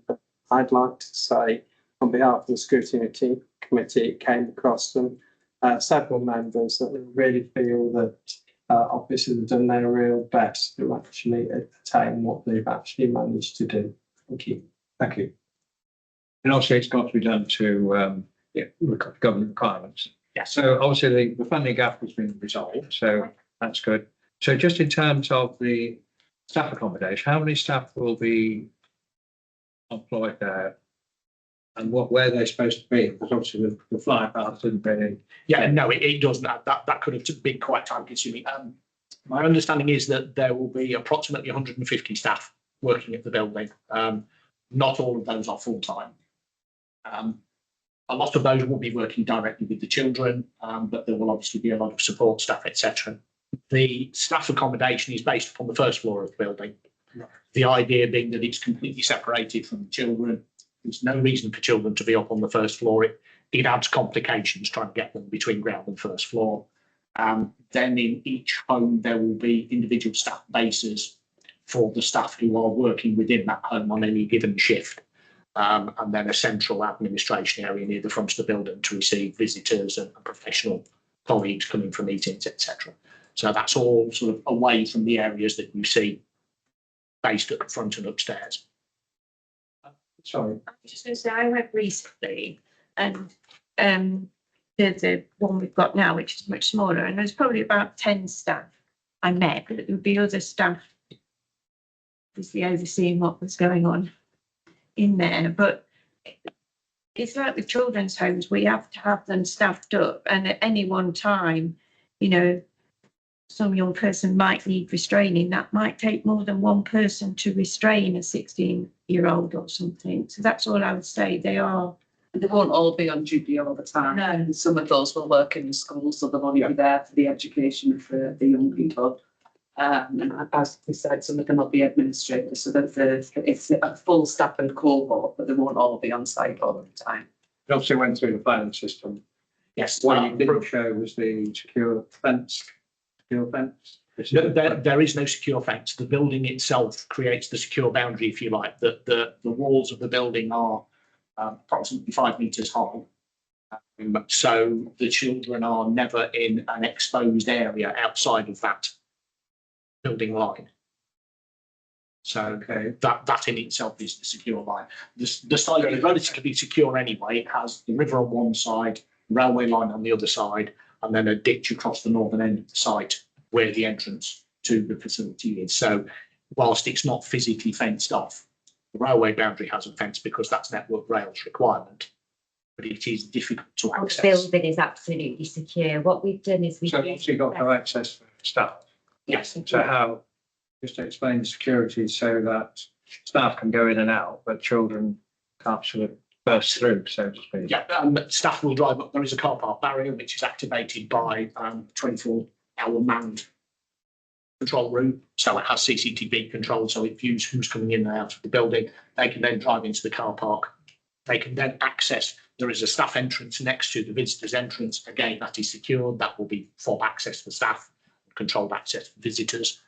I'd like to say on behalf of the scrutiny committee, it came across from several members that we really feel that officers have done their real best to actually attain what they've actually managed to do. Thank you. Thank you. And obviously, it's got to be done to government requirements. Yeah. So obviously, the funding gap has been resolved, so that's good. So just in terms of the staff accommodation, how many staff will be employed there? And where they're supposed to be? Because obviously the fly path didn't really. Yeah, no, it doesn't. That could have been quite time consuming. My understanding is that there will be approximately 150 staff working at the building. Not all of those are full time. A lot of those will be working directly with the children, but there will obviously be a lot of support staff, etc. The staff accommodation is based upon the first floor of the building. The idea being that it's completely separated from the children. There's no reason for children to be up on the first floor. It adds complications trying to get them between ground and first floor. Then in each home, there will be individual staff bases for the staff who are working within that home on any given shift. And then a central administration area near the front of the building to receive visitors and professional colleagues coming for meetings, etc. So that's all sort of away from the areas that you see based at the front and upstairs. Sorry. I was just going to say, I went recently and the one we've got now, which is much smaller, and there's probably about 10 staff I met, but there would be other staff obviously overseeing what was going on in there. But it's like with children's homes, we have to have them staffed up, and at any one time, you know, some young person might need restraining. That might take more than one person to restrain a 16-year-old or something. So that's all I would say. They won't all be on duty all the time. No. And some of those will work in the schools, so they'll only be there for the education for the young people. And as we said, some of them will be administrators, so that it's a full staff and cohort, but they won't all be on site all the time. It obviously went through the planning system. Yes. What you didn't show was the secure fence. There is no secure fence. The building itself creates the secure boundary, if you like. The walls of the building are approximately 5 meters high. So the children are never in an exposed area outside of that building line. So that in itself is the secure line. The site is relatively secure anyway. It has the river on one side, railway line on the other side, and then a ditch across the northern end of the site where the entrance to the facility is. So whilst it's not physically fenced off, the railway boundary has a fence because that's Network Rail's requirement, but it is difficult to access. The building is absolutely secure. What we've done is we've... So obviously got no access for staff. Yes. So how, just to explain the security so that staff can go in and out, but children can't sort of burst through, so to speak. Yeah, staff will drive up. There is a car park barrier which is activated by 24-hour manned control room. So it has CCTV control, so it views who's coming in and out of the building. They can then drive into the car park. They can then access. There is a staff entrance next to the visitors' entrance. Again, that is secured. That will be fob access for staff, controlled access for visitors.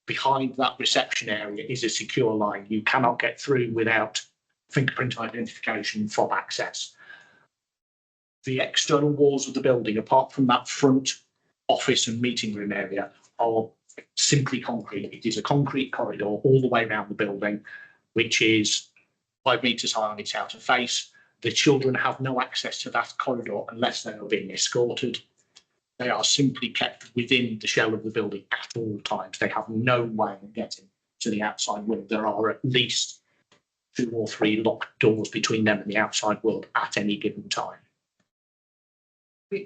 Behind that reception area is a secure line. You cannot get through without fingerprint identification, fob access. The external walls of the building, apart from that front office and meeting room area, are simply concrete. It is a concrete corridor all the way around the building, which is 5 meters high on its outer face. The children have no access to that corridor unless they are being escorted. They are simply kept within the shell of the building at all times. They have no way of getting to the outside world. There are at least 2 or 3 locked doors between them and the outside world at any given time.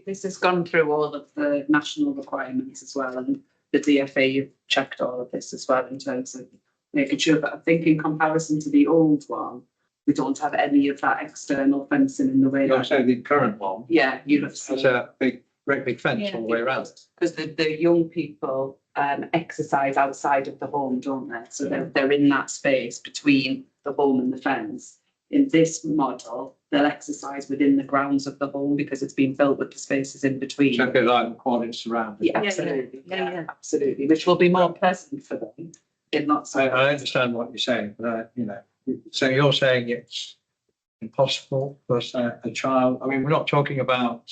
This has gone through all of the national requirements as well, and the DFA have checked all of this as well in terms of making sure that I think in comparison to the old one, we don't have any of that external fencing in the way. So the current one. Yeah, you have There's a great big fence all the way around. Because the young people exercise outside of the home, don't they? So they're in that space between the home and the fence. In this model, they'll exercise within the grounds of the home because it's been built with the spaces in between. So a bit like the quad surrounded. Yeah, absolutely. Yeah, absolutely. Which will be more pleasant for them in lots of. I understand what you're saying, but you know, so you're saying it's impossible for a child. I mean, we're not talking about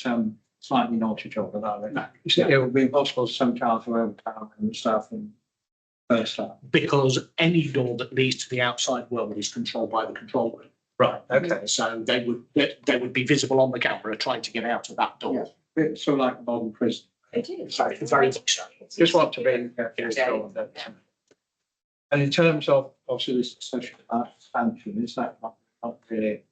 slightly naughty children, are we? No. It would be impossible for some child to overpower and stuff and burst out. Because any door that leads to the outside world is controlled by the control room. Right, okay. So they would be visible on the camera trying to get out of that door. It's sort of like a modern prison. It is. So very much so. Just want to be sure that. And in terms of obviously this social expansion, is that not really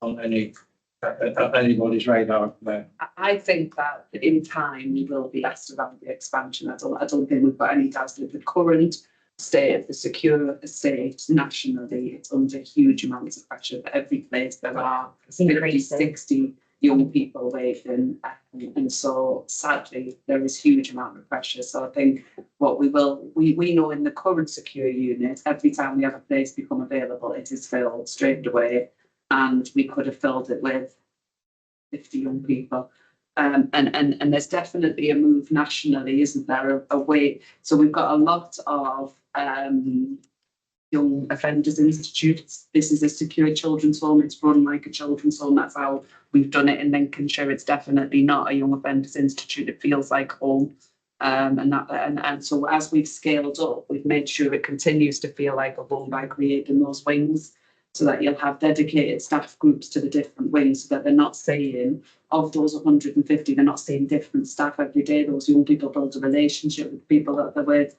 on anybody's radar there? I think that in time we will be asked about the expansion. I don't think we've got any doubts that the current state of the secure estate nationally, it's under huge amounts of pressure. At every place there are 50, 60 young people waiting, and so sadly there is huge amount of pressure. So I think what we know in the current secure unit, every time we have a place become available, it is filled straight away, and we could have filled it with 50 young people. And there's definitely a move nationally, isn't there? A way. So we've got a lot of young offenders institutes. This is a secure children's home. It's run like a children's home. That's how we've done it in Lincolnshire. It's definitely not a young offenders institute. It feels like home. And so as we've scaled up, we've made sure it continues to feel like a home by creating those wings, so that you'll have dedicated staff groups to the different wings, so that they're not saying, of those 150, they're not seeing different staff every day. Those young people build a relationship with people that they're with,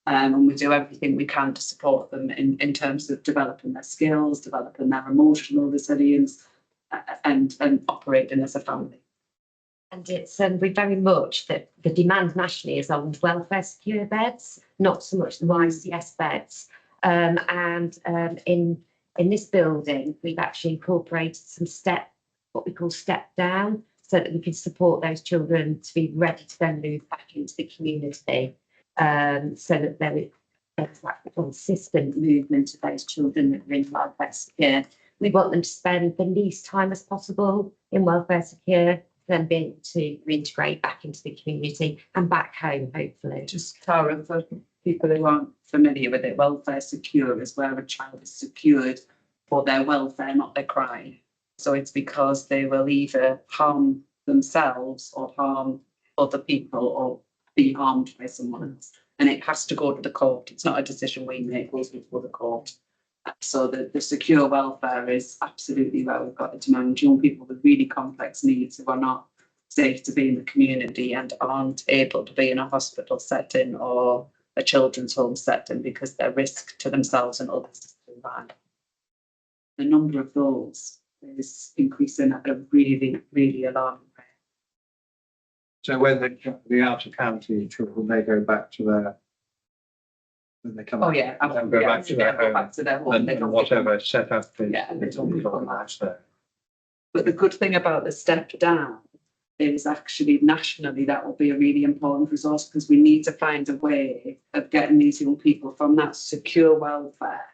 and we do everything we can to support them in terms of developing their skills, developing their emotional resilience, and operating as a family. And it's we very much that the demand nationally is on welfare secure beds, not so much the YCS beds. In this building, we've actually incorporated some what we call step down, so that we can support those children to be ready to then move back into the community, so that there's that consistent movement of those children that are in welfare secure. We want them to spend the least time as possible in welfare secure, then be able to reintegrate back into the community and back home, hopefully. Just Tara, for people who aren't familiar with it, welfare secure is where a child is secured for their welfare, not their crime. So it's because they will either harm themselves or harm other people or be harmed by someone else. And it has to go to the court. It's not a decision we make, it goes before the court. So the secure welfare is absolutely where we've got the demand. Young people with really complex needs who are not safe to be in the community and aren't able to be in a hospital setting or a children's home setting because they're risk to themselves and others is too bad. The number of those is increasing at a really, really alarming rate. So when the out of county children, they go back to their, when they come Oh out, yeah, they'll go back to their go home back to their home. They and don't whatever set up is. Yeah, they don't become that. there. But the good thing about the step down is actually nationally that will be a really important resource, because we need to find a way of getting these young people from that secure welfare.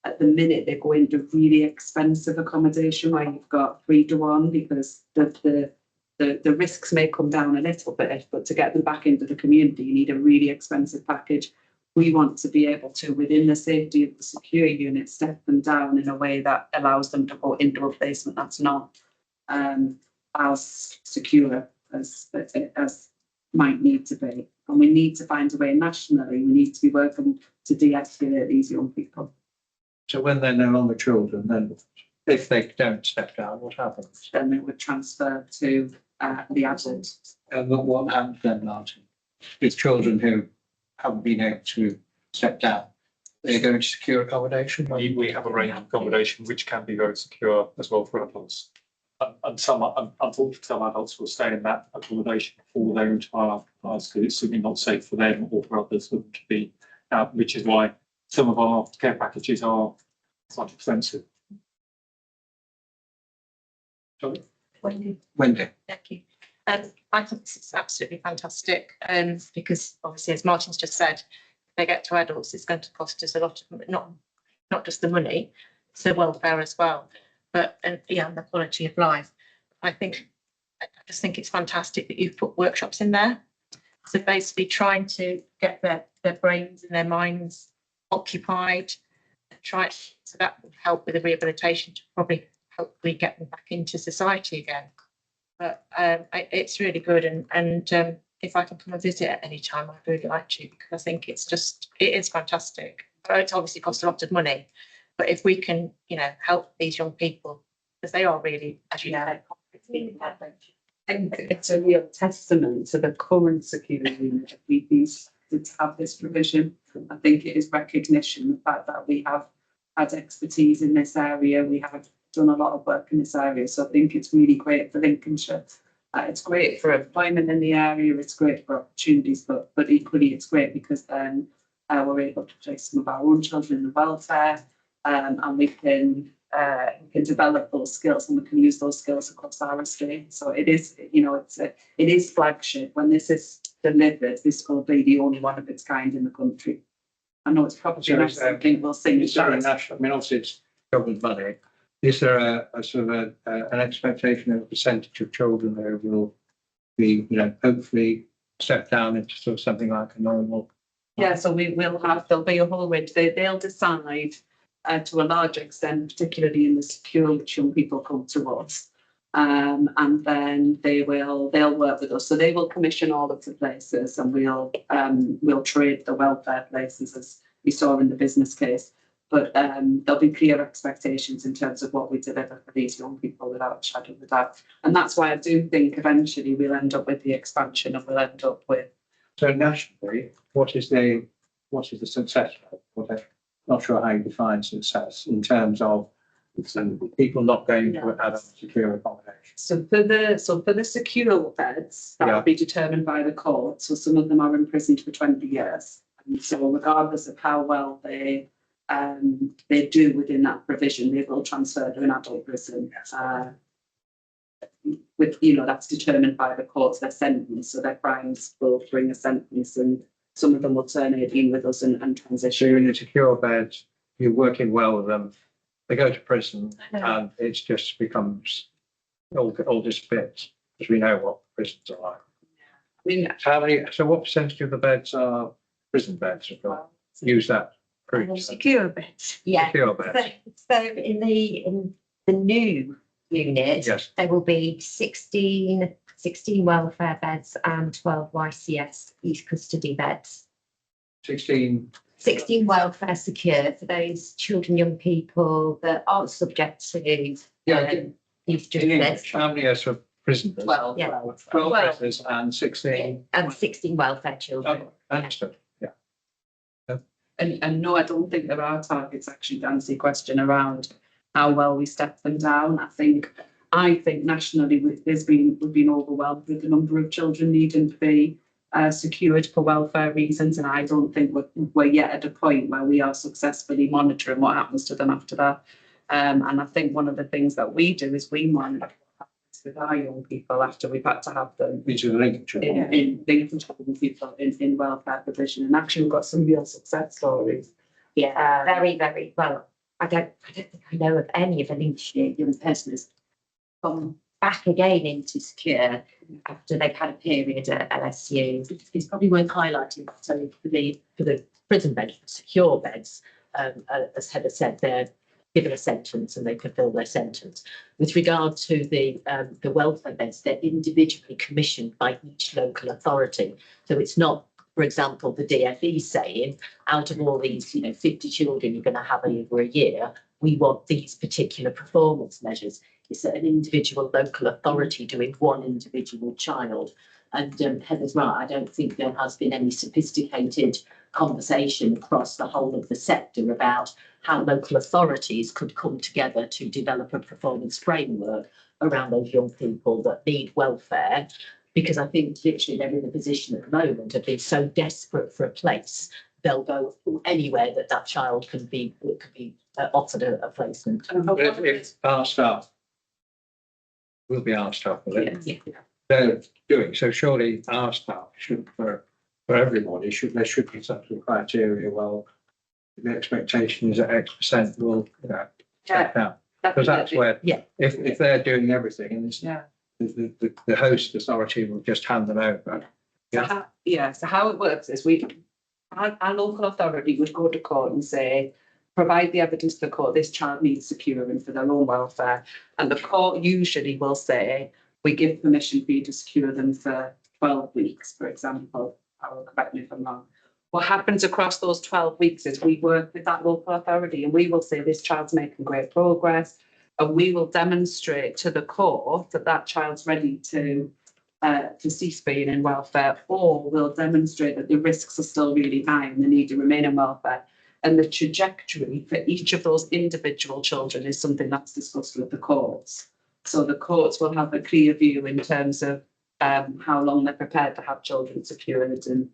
At the minute, they go into really expensive accommodation where you've got 3-to-1, because the risks may come down a little bit, but to get them back into the community, you need a really expensive package. We want to be able to, within the safety of the secure unit, step them down in a way that allows them to go into a placement that's not as secure as might need to be. And we need to find a way nationally, we need to be working to de-escalate these young people. So when they're no longer children, then if they don't step down, what happens? Then it would transfer to the adult. And what happens then, Martin? With children who haven't been able to step down, they're going to secure accommodation? We have a range of accommodation which can be very secure as well for adults. And unfortunately, some adults will stay in that accommodation for their entire lives because it's simply not safe for them or for others to be out, which is why some of our care packages are quite expensive. Sorry? Wendy. Thank you. I think this is absolutely fantastic, because obviously, as Martin's just said, if they get to adults, it's going to cost us a lot of, not just the money, it's the welfare as well, but and the quality of life. I just think it's fantastic that you've put workshops in there. So basically trying to get their brains and their minds occupied, so that will help with the rehabilitation to probably hopefully get them back into society again. But it's really good, and if I can come and visit at any time, I'd really like to, because I think it is fantastic. But it's obviously cost a lot of money, but if we can, help these young people, because they are really, as you know, I think it's a real testament to the current security unit that we've used to have this provision. I think it is recognition, the fact that we have had expertise in this area, we have done a lot of work in this area. So I think it's really great for Lincolnshire. It's great for employment in the area, it's great for opportunities, but equally it's great because then we're able to place some of our own children in the welfare, and we can develop those skills, and we can use those skills across our estate. So it is, it is flagship. When this is delivered, this will be the only one of its kind in the country. I know it's probably not something we'll see. Is there a national, I mean, obviously it's government money. Is there a sort of an expectation of a percentage of children there will be, hopefully step down into sort of something like a normal? Yeah, so there'll be a whole range. They'll decide to a large extent, particularly in the secure, which young people come to us. And then they'll work with us. So they will commission all of the places, and we'll trade the welfare places as we saw in the business case. But there'll be clear expectations in terms of what we deliver for these young people without a shadow of a doubt. And that's why I do think eventually we'll end up with the expansion, and we'll end up with. So nationally, what is the success rate? I'm not sure how you define success in terms of people not going to adult secure accommodation. So for the secure beds, that will be determined by the court. So some of them are imprisoned for 20 years. And so regardless of how well they do within that provision, they will transfer to an adult prison. That's determined by the courts, their sentence. So their crimes will bring a sentence, and some of them will turn 18 with us and transition. So in the secure beds, you're working well with them. They go to prison, and it just becomes all disappears, because we know what prisons are like. So what percentage of the beds are prison beds? Use that. Secure beds. Yeah. Secure beds. So in the new unit, there will be 16 welfare beds and 12 YCS youth custody beds. 16 welfare secure for those children, young people that aren't subject to youth justice. How many are sort of prisoners? 12. 12 prisoners and 16. And 16 welfare children. Understood. And no, I don't think there are targets, actually, to answer your question around how well we step them down. I think nationally we've been overwhelmed with the number of children needing to be secured for welfare reasons, and I don't think we're yet at a point where we are successfully monitoring what happens to them after that. And I think one of the things that we do is we monitor what happens with our young people after we've had to have them in Lincolnshire in welfare provision. And actually, we've got some real success stories. Yeah, very, very well. I don't think I know of any of an Lincolnshire young person who's gone back again into secure after they've had a period at LSU. It's probably worth highlighting. So for the prison beds, secure beds, as Heather said, they're given a sentence and they fulfil their sentence. With regard to the welfare beds, they're individually commissioned by each local authority. So it's not, for example, the DfE saying, out of all these, 50 children you're going to have over a year, we want these particular performance measures. It's an individual local authority doing one individual child. And Heather's right, I don't think there has been any sophisticated conversation across the whole of the sector about how local authorities could come together to develop a performance framework around those young people that need welfare. Because I think literally they're in a position at the moment of being so desperate for a place, they'll go anywhere that child could be offered a placement. But if our staff will be our staff, they're doing so. Surely our staff should, for everybody, there should be some sort of criteria. Well, the expectation is that X% will step down, because that's where if they're doing everything, and the host authority will just hand them over. So how it works is our local authority would go to court and say, provide the evidence to the court, this child needs securing for their own welfare. And the court usually will say, we give permission for you to secure them for 12 weeks, for example. I will correct me if I'm wrong. What happens across those 12 weeks is we work with that local authority and we will say this child's making great progress. And we will demonstrate to the court that that child's ready to cease being in welfare, or we'll demonstrate that the risks are still really high and they need to remain in welfare. And the trajectory for each of those individual children is something that's discussed with the courts. So the courts will have a clear view in terms of how long they're prepared to have children secured and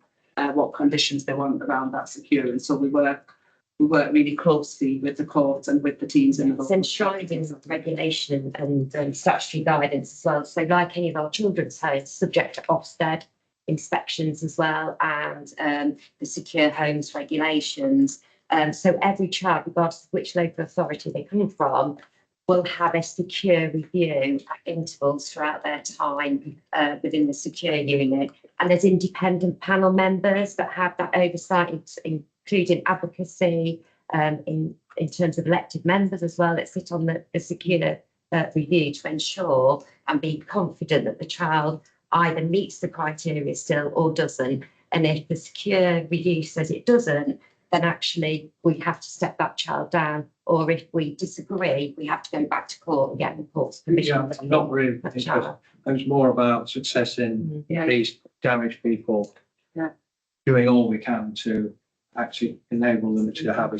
what conditions they want around that securing. So we work really closely with the courts and with the teams in the It's enshrined in regulation and statutory guidance as well. So like any of our children's homes, subject to Ofsted inspections as well, and the secure homes regulations. So every child, regardless of which local authority they come from, will have a secure review at intervals throughout their time within the secure unit. And there's independent panel members that have that oversight, including advocacy, in terms of elected members as well, that sit on the secure review to ensure and be confident that the child either meets the criteria still or doesn't. And if the secure review says it doesn't, then actually we have to step that child down. Or if we disagree, we have to go back to court and get the court's permission. Yeah, not really. It was more about success in these damaged people. Yeah. Doing all we can to actually enable them to have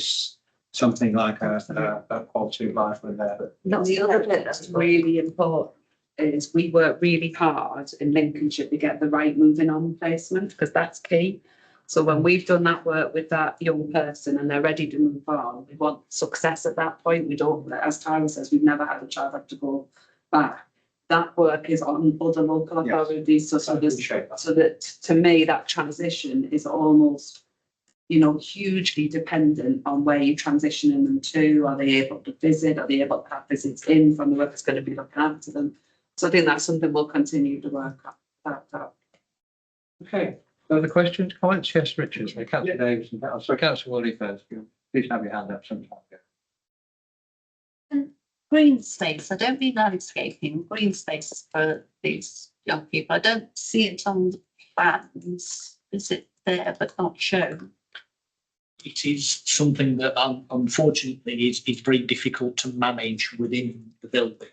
something like a quality of life when they're. The other bit that's really important is we work really hard in Lincolnshire to get the right moving on placement, because that's key. So when we've done that work with that young person and they're ready to move on, we want success at that point. We don't, as Tara says, we've never had a child have to go back. That work is on other local authorities. So that to me, that transition is almost, hugely dependent on where you're transitioning them to. Are they able to visit? Are they able to have visits in from the work that's going to be looking after them? So I think that's something we'll continue to work at. Okay. Other questions, comments? Yes, Richard. Councillor Davis and Councillor Woolley first. Please have your hand up sometime. Green space, I don't mean landscaping, green space for these young people. I don't see it on the plans. Is it there but not shown? It is something that unfortunately is very difficult to manage within the building.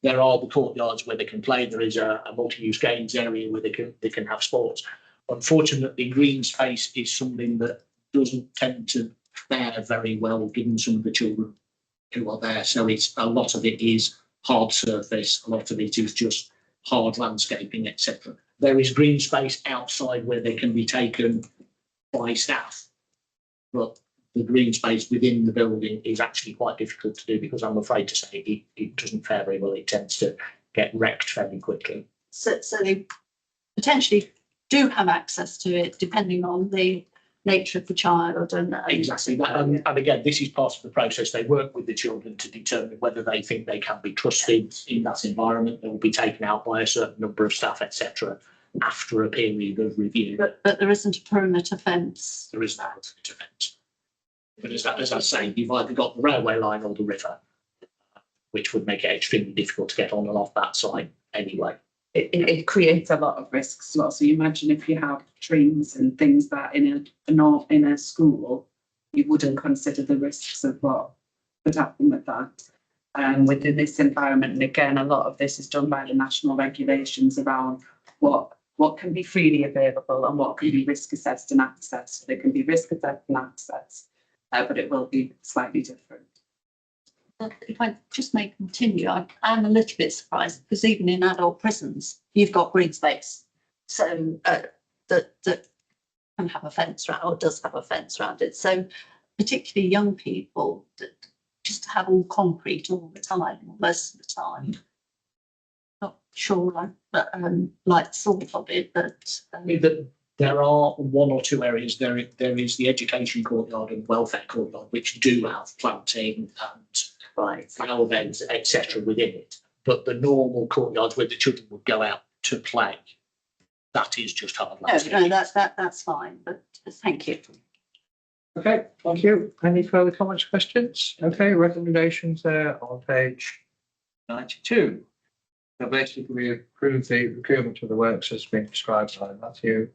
There are the courtyards where they can play. There is a multi-use games area where they can have sports. Unfortunately, green space is something that doesn't tend to fare very well given some of the children who are there. So a lot of it is hard surface, a lot of it is just hard landscaping, etc. There is green space outside where they can be taken by staff, but the green space within the building is actually quite difficult to do because I'm afraid to say it doesn't fare very well. It tends to get wrecked fairly quickly. So they potentially do have access to it depending on the nature of the child and exactly that. And again, this is part of the process. They work with the children to determine whether they think they can be trusted in that environment. They will be taken out by a certain number of staff, etc. after a period of review. But there isn't a perimeter fence. There is no perimeter fence. But as I say, you've either got the railway line or the river, which would make it extremely difficult to get on and off that side anyway. It creates a lot of risks as well. So you imagine if you have trees and things that in a school, you wouldn't consider the risks of what could happen with that. And within this environment, and again, a lot of this is done by the national regulations around what can be freely available and what can be risk assessed and access. So there can be risk assessed and access, but it will be slightly different. If I just may continue, I'm a little bit surprised because even in adult prisons, you've got green space. So that can have a fence around or does have a fence around it. So particularly young people that just have all concrete all the time, most of the time. Not sure, but like sort of it, but there are one or two areas. There is the education courtyard and welfare courtyard, which do have planting and flower beds, etc. within it. But the normal courtyards where the children would go out to play, that is just hard landscape. No, that's fine. But thank you. Okay, thank you. Any further comments, questions? Okay, recommendations there on page 92. So basically, we approve the procurement of the works as been described by Matthew,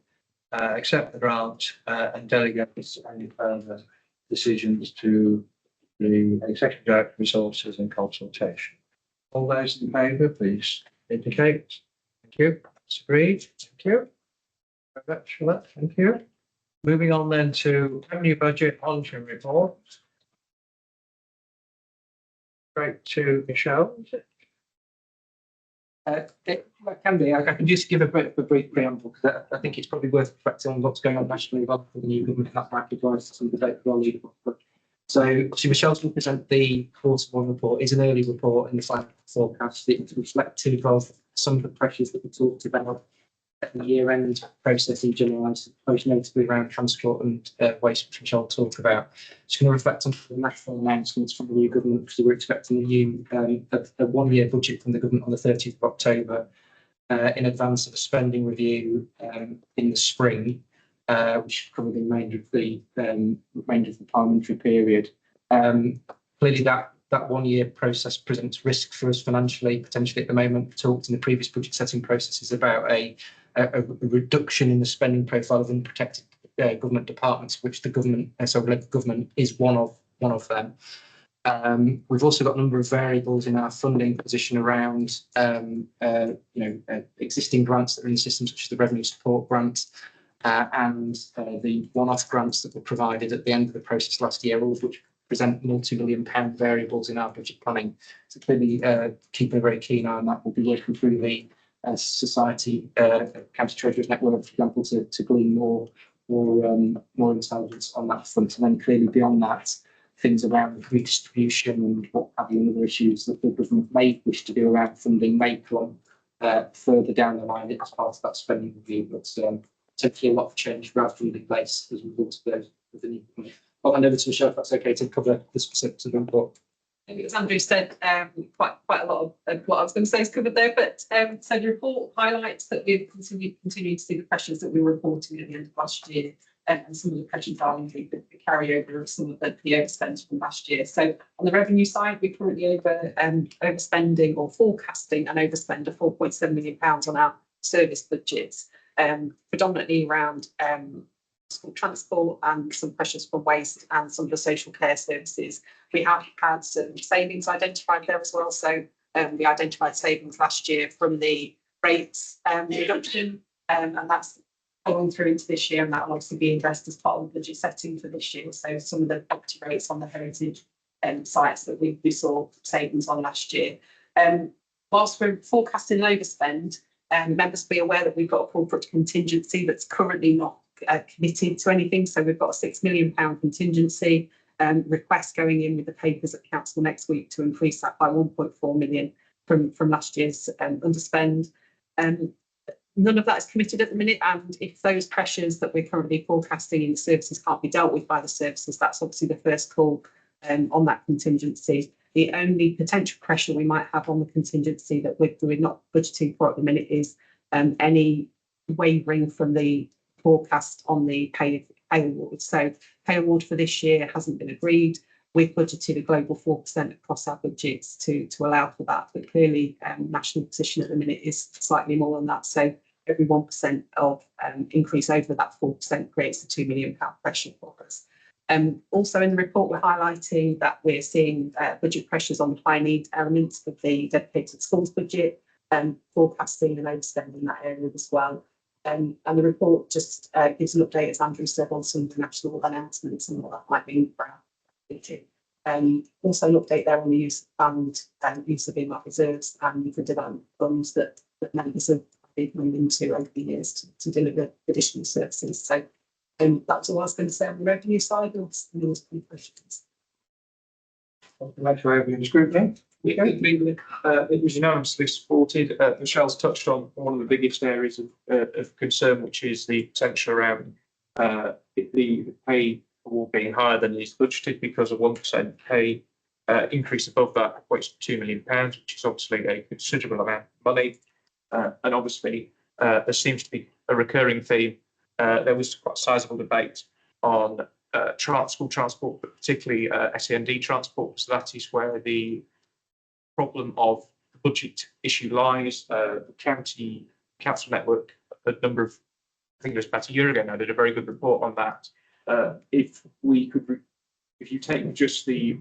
accept the grant and delegate any further decisions to the Executive Director of Resources and Consultation. All those in favour, please indicate. Thank you. It's agreed. Thank you. Very much for that. Thank you. Moving on then to revenue budget monitoring report. Straight to Michelle. I can be. I can just give a bit of a brief preamble because I think it's probably worth reflecting on what's going on nationally rather than the new government. That might give rise to some debate for our leadership. So, obviously, Michelle's going to present the Q1 report. It's an early report in the final forecast. It's reflective of some of the pressures that we talked about at the year-end process in July, most notably around transport and waste, which Michelle talked about. It's going to reflect on the national announcements from the new government, because we're expecting a one-year budget from the government on the 30th of October in advance of a spending review in the spring, which should cover the remainder of the parliamentary period. Clearly, that one-year process presents risk for us financially, potentially at the moment. We talked in the previous budget setting processes about a reduction in the spending profile of unprotected government departments, which the government, local government, is one of them. We've also got a number of variables in our funding position around, existing grants that are in the system, such as the revenue support grant and the one-off grants that were provided at the end of the process last year, all of which present multi-million-pound variables in our budget planning. So clearly, keeping a very keen eye on that. We'll be working through the Society County Treasurers Network, for example, to glean more intelligence on that front. And then clearly beyond that, things around redistribution and what have you, and other issues that the government may wish to do around funding may come further down the line as part of that spending review. But potentially a lot of change for our funding base as a result of those with the new government. I'll hand over to Michelle if that's okay to cover the specifics of the report. I think, as Andrew said, quite a lot of what I was going to say is covered there. But so the report highlights that we've continued to see the pressures that we were reporting at the end of last year, and some of the pressures are indeed the carryover of some of the overspend from last year. So on the revenue side, we're currently overspending or forecasting an overspend of £4.7 million on our service budgets, predominantly around school transport and some pressures from waste and some of the social care services. We have had some savings identified there as well. So we identified savings last year from the rates reduction, and that's following through into this year, and that will obviously be addressed as part of the budget setting for this year. So some of the property rates on the heritage sites that we saw savings on last year. Whilst we're forecasting overspend, members be aware that we've got a corporate contingency that's currently not committed to anything. So we've got a £6 million contingency request going in with the papers at council next week to increase that by 1.4 million from last year's underspend. None of that is committed at the minute, and if those pressures that we're currently forecasting in the services can't be dealt with by the services, that's obviously the first call on that contingency. The only potential pressure we might have on the contingency that we're not budgeting for at the minute is any wavering from the forecast on the pay award. So pay award for this year hasn't been agreed. We've budgeted a global 4% across our budgets to allow for that, but clearly national position at the minute is slightly more than that. So every 1% of increase over that 4% creates a £2 million pressure for us. Also in the report, we're highlighting that we're seeing budget pressures on the high need elements of the dedicated schools budget, forecasting and overspending in that area as well. And the report just gives an update, as Andrew said, on some of the national announcements and what that might mean for our budget. Also an update there on the use of use of earmark reserves and the development funds that members have been moving into over the years to deliver additional services. So that's all I was going to say on the revenue side. There was any questions. It was unanimously supported. Michelle's touched on one of the biggest areas of concern, which is the potential around the pay award being higher than is budgeted, because a 1% pay increase above that equates to £2 million, which is obviously a considerable amount of money. And obviously, there seems to be a recurring theme. There was quite a sizable debate on school transport, but particularly SEND transport. So that is where the problem of the budget issue lies. The county council network, a number of, I think it was about a year ago now, did a very good report on that. If you take just the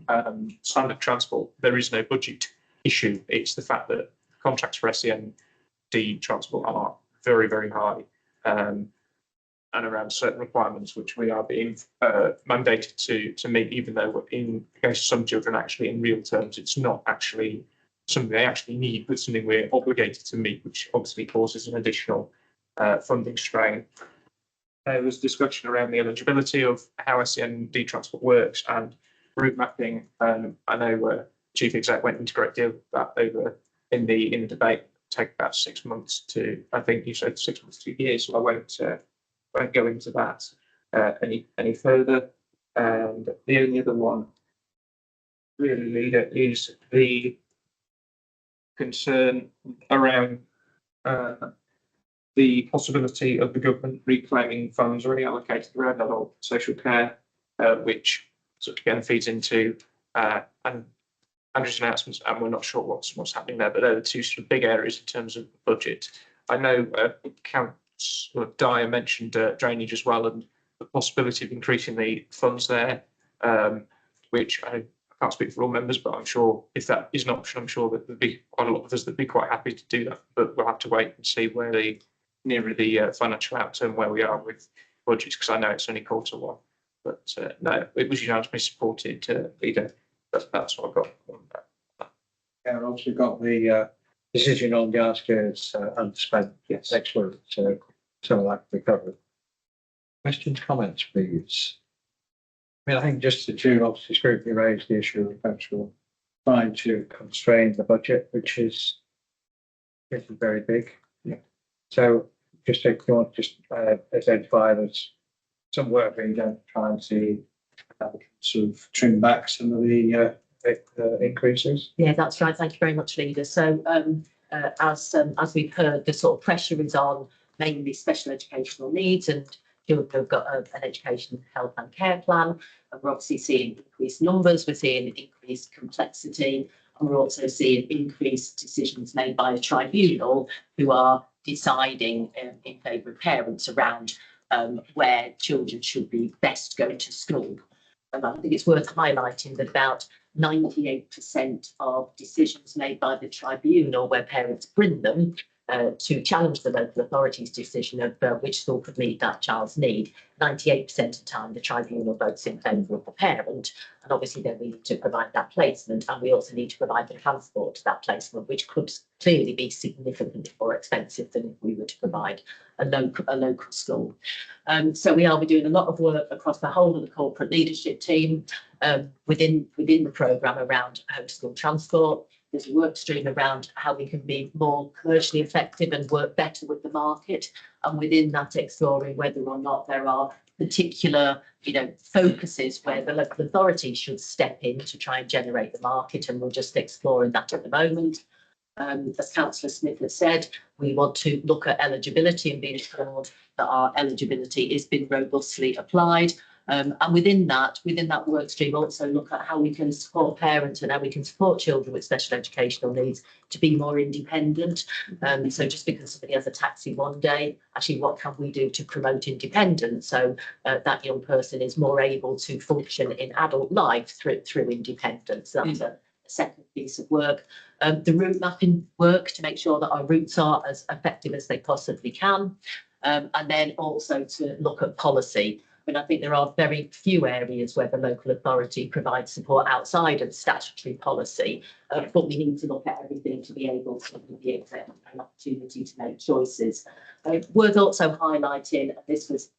standard transport, there is no budget issue. It's the fact that contracts for SEND transport are very, very high, and around certain requirements which we are being mandated to meet, even though in case of some children, actually in real terms, it's not actually something they actually need, but something we're obligated to meet, which obviously causes an additional funding strain. There was discussion around the eligibility of how SEND transport works and route mapping. I know Chief Exec went into a great deal of that over in the debate. Take about 6 months to, I think you said 6 months to years. So I won't go into that any further. And the only other one, really, Leader, is the concern around the possibility of the government reclaiming funds already allocated around adult social care, which sort of again feeds into and Andrew's announcements, and we're not sure what's happening there, but they're the two sort of big areas in terms of the budget. I know Councillor Dyer mentioned drainage as well, and the possibility of increasing the funds there, which I can't speak for all members, but I'm sure if that is an option, I'm sure that there'd be quite a lot of us that'd be quite happy to do that. But we'll have to wait and see where nearer the financial outcome where we are with budgets, because I know it's only quarter one. But no, it was unanimously supported, Leader. That's what I've got on that. Yeah, I've also got the decision on the outskirts underspent next week, so some of that will be covered. Questions, comments, please? I mean, I think just the two obviously scrutiny raised the issue of potential trying to constrain the budget, which is very big. Yeah. So just if you want to just identify there's some work being done to try and see sort of trim back some of the increases. Yeah, that's right. Thank you very much, Leader. So as we've heard, the sort of pressure is on mainly special educational needs and children who've got an education, health and care plan. And we're obviously seeing increased numbers, we're seeing increased complexity, and we're also seeing increased decisions made by a tribunal who are deciding in favour of parents around where children should be best going to school. And I think it's worth highlighting that about 98% of decisions made by the tribunal where parents bring them to challenge the local authority's decision of which school could meet that child's need, 98% of the time the tribunal votes in favour of the parent. And obviously then we need to provide that placement, and we also need to provide the transport to that placement, which could clearly be significantly more expensive than if we were to provide a local school. So we are doing a lot of work across the whole of the corporate leadership team within the programme around homeschool transport. There's a work stream around how we can be more commercially effective and work better with the market, and within that exploring whether or not there are particular focuses where the local authority should step in to try and generate the market, and we're just exploring that at the moment. As Councillor Smith has said, we want to look at eligibility and be assured that our eligibility is being robustly applied. And within that work stream, also look at how we can support parents and how we can support children with special educational needs to be more independent. So just because somebody has a taxi one day, actually what can we do to promote independence so that young person is more able to function in adult life through independence. That's a second piece of work. The route mapping work to make sure that our routes are as effective as they possibly can. And then also to look at policy. I think there are very few areas where the local authority provides support outside of statutory policy, but we need to look at everything to be able to give them an opportunity to make choices. Worth also highlighting, this was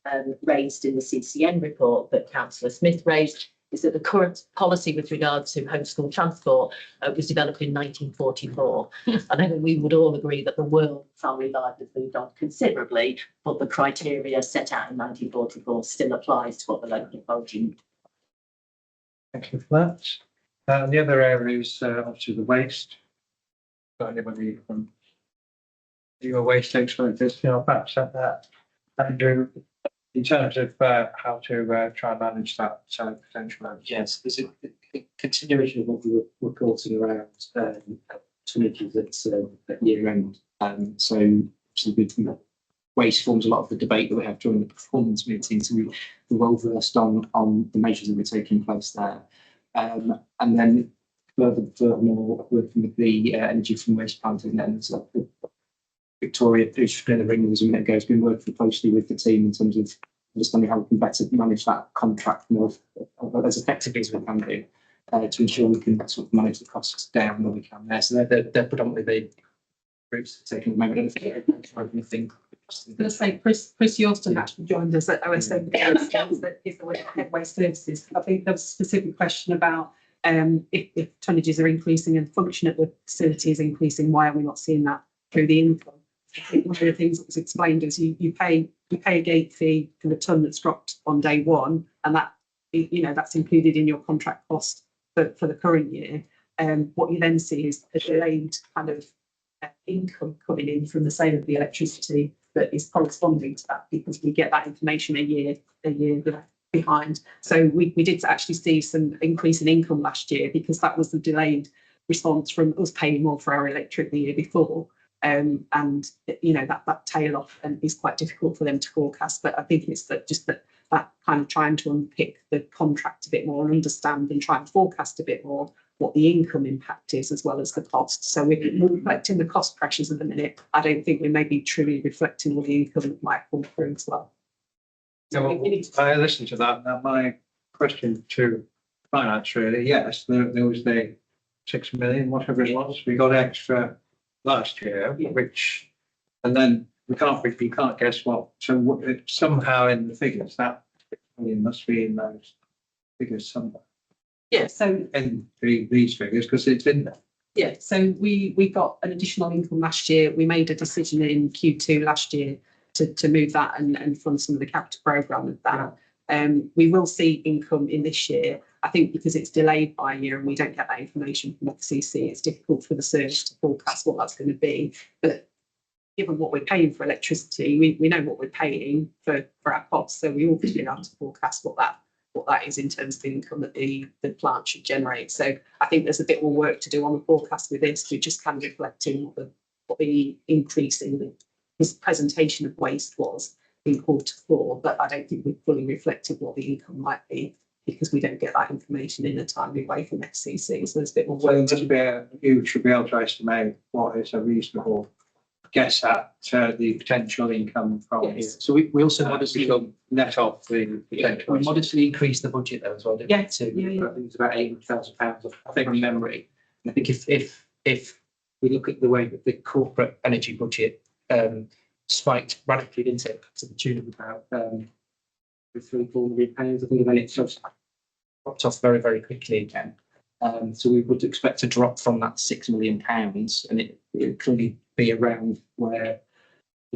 raised in the CCN report that Councillor Smith raised, is that the current policy with regard to homeschool transport was developed in 1944. And I think we would all agree that the world family life has moved on considerably, but the criteria set out in 1944 still applies to what the local authority. Thank you for that. The other area is obviously the waste. Got anybody from your waste expert? Perhaps Andrew, in terms of how to try and manage that potential. Yes, there's a continuation of what we were reporting around tonnages at year end. So obviously the waste forms a lot of the debate that we have during the performance meeting. So we're well versed on the measures that were taking place there. And then furthermore, working with the energy from waste plant and then so Victoria, who's been in the ring as a minute ago, has been working closely with the team in terms of understanding how we can better manage that contract more as effectively as we can do to ensure we can sort of manage the costs down where we can there. So they're predominantly the groups taking the moment. I think. I was going to say, Chris Yorston actually joined us at OSM, that is the way Head Waste Services. I think there was a specific question about if tonnages are increasing and function at the facility is increasing, why are we not seeing that through the income? I think one of the things that was explained is you pay a gate fee for the ton that's dropped on day one, and that that's included in your contract cost for the current year. What you then see is a delayed kind of income coming in from the sale of the electricity that is corresponding to that, because we get that information a year behind. So we did actually see some increase in income last year because that was the delayed response from us paying more for our electric the year before. And that tail off and is quite difficult for them to forecast. But I think it's that kind of trying to unpick the contract a bit more and understand and try and forecast a bit more what the income impact is as well as the cost. So we're reflecting the cost pressures at the minute. I don't think we may be truly reflecting all the income that might come through as well. So I listened to that. Now my question to finance really, yes, there was the 6 million, whatever it was, we got extra last year, which, and then you can't guess what. So somehow in the figures that must be in those figures somewhere. Yeah, so in these figures because it's in there. Yeah, so we got an additional income last year. We made a decision in Q2 last year to move that and fund some of the capital programme of that. We will see income in this year. I think because it's delayed by a year and we don't get that information from FCC, it's difficult for the service to forecast what that's going to be. But given what we're paying for electricity, we know what we're paying for our costs, so we obviously have to forecast what that is in terms of the income that the plant should generate. So I think there's a bit more work to do on the forecast with this. We're just kind of reflecting what the increase in this presentation of waste was in Q4, but I don't think we've fully reflected what the income might be because we don't get that information in a timely way from FCC. So there's a bit more work. So you should be able to estimate what is a reasonable guess at the potential income from here. So we also modestly net off the potential. we modestly increased the budget though as well, didn't we? Yeah. I think it's about £800,000, I think from memory. And I think if we look at the way that the corporate energy budget spiked radically, didn't it, to the tune of about £3-4 million, I think, and then it sort of dropped off very, very quickly again. So we would expect to drop from that £6 million, and it would clearly be around where,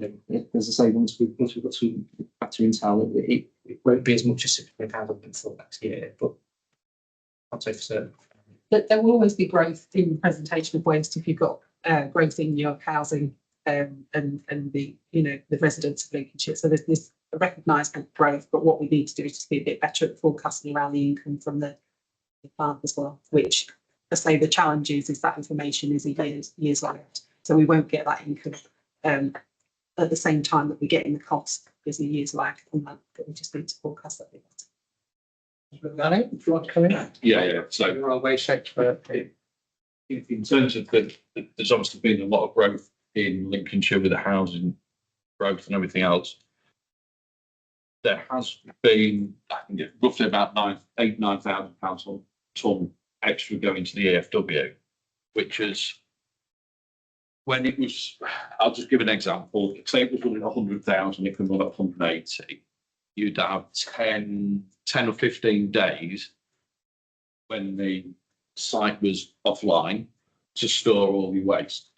as I say, once we've got some better intel, it won't be as much as £6 million for next year, but I'll say for certain. But there will always be growth in presentation of waste if you've got growth in your housing and the the residents of Lincolnshire. So there's this recognised growth, but what we need to do is just be a bit better at forecasting around the income from the plant as well, which I say the challenge is that information is a years late. So we won't get that income at the same time that we're getting the cost. There's a year's lag on that, but we just need to forecast that bit better. Danny, if you want to come in? Yeah. So You're a waste expert. in terms of there's obviously been a lot of growth in Lincolnshire with the housing growth and everything else. There has been, I think, roughly about £9,000 a tonne extra going to the EFW, which is when it was. I'll just give an example. Say it was running 100,000, it can run at 180. You'd have 10 or 15 days when the site was offline to store all your waste.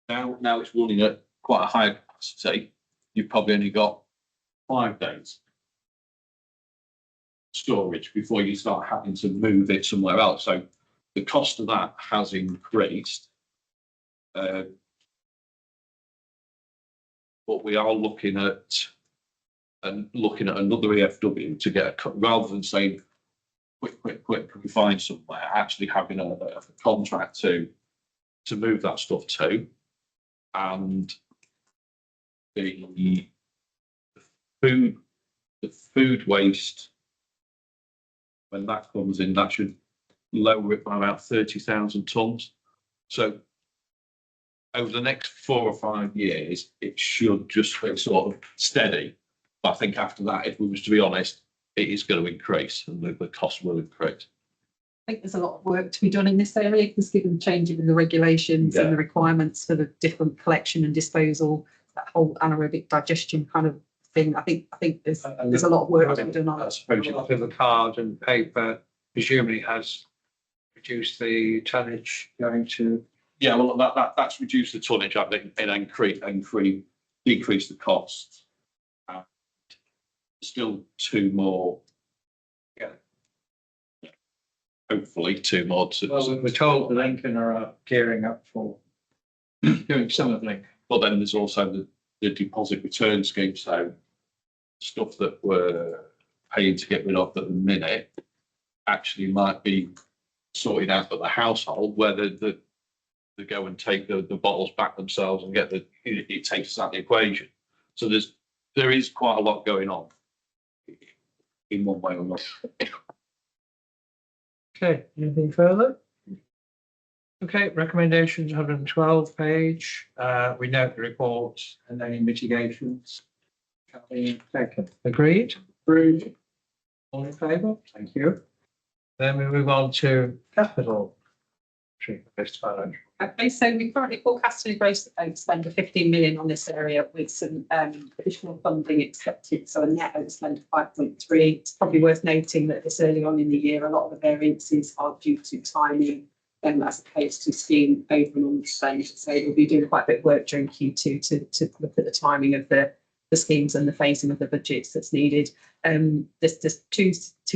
Now it's running at quite a high capacity. You've probably only got 5 days storage before you start having to move it somewhere else. So the cost of that has increased. But we are looking at and looking at another EFW to get rather than saying, quick, can we find somewhere, actually having a contract to move that stuff to. And the food waste, when that comes in, that should lower it by about 30,000 tonnes. So over the next 4 or 5 years, it should just be sort of steady. But I think after that, if we was to be honest, it is going to increase and the cost will increase. I think there's a lot of work to be done in this area because given the changing in the regulations and the requirements for the different collection and disposal, that whole anaerobic digestion kind of thing, I think there's a lot of work to be done on I it. suppose a lot of the card and paper presumably has reduced the tonnage going to. Yeah, well, that's reduced the tonnage, I think, and decrease the costs. Still 2 more. Yeah. Hopefully 2 more. Well, we're told the Lincoln are gearing up for doing some of Lincoln. But then there's also the deposit return scheme. So stuff that we're paying to get rid of at the minute actually might be sorted out at the household, where they go and take the bottles back themselves and get it takes us out of the equation. So there is quite a lot going on in one way or another. Okay, anything further? Okay, recommendations, 112 page. We note the reports and any mitigations shall be taken. Agreed? Agreed. All in favour? Thank you. Then we move on to capital. Okay, so we're currently forecasting a gross outspend of 15 million on this area with some additional funding expected, so a net outspend of 5.3. It's probably worth noting that this early on in the year, a lot of the variances are due to timing as opposed to scheme over and underspend. So we'll be doing quite a bit of work during Q2 to look at the timing of the schemes and the phasing of the budgets that's needed. There's two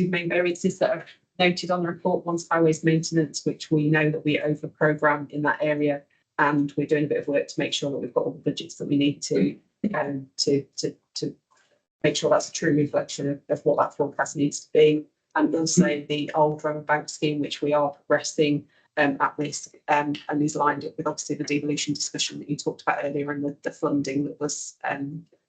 main variances that are noted on the report. One's highways maintenance, which we know that we over program in that area, and we're doing a bit of work to make sure that we've got all the budgets that we need to make sure that's a true reflection of what that forecast needs to be. And also the old Roman Bank scheme, which we are progressing at risk, and is lined up with obviously the devolution discussion that you talked about earlier and the funding that was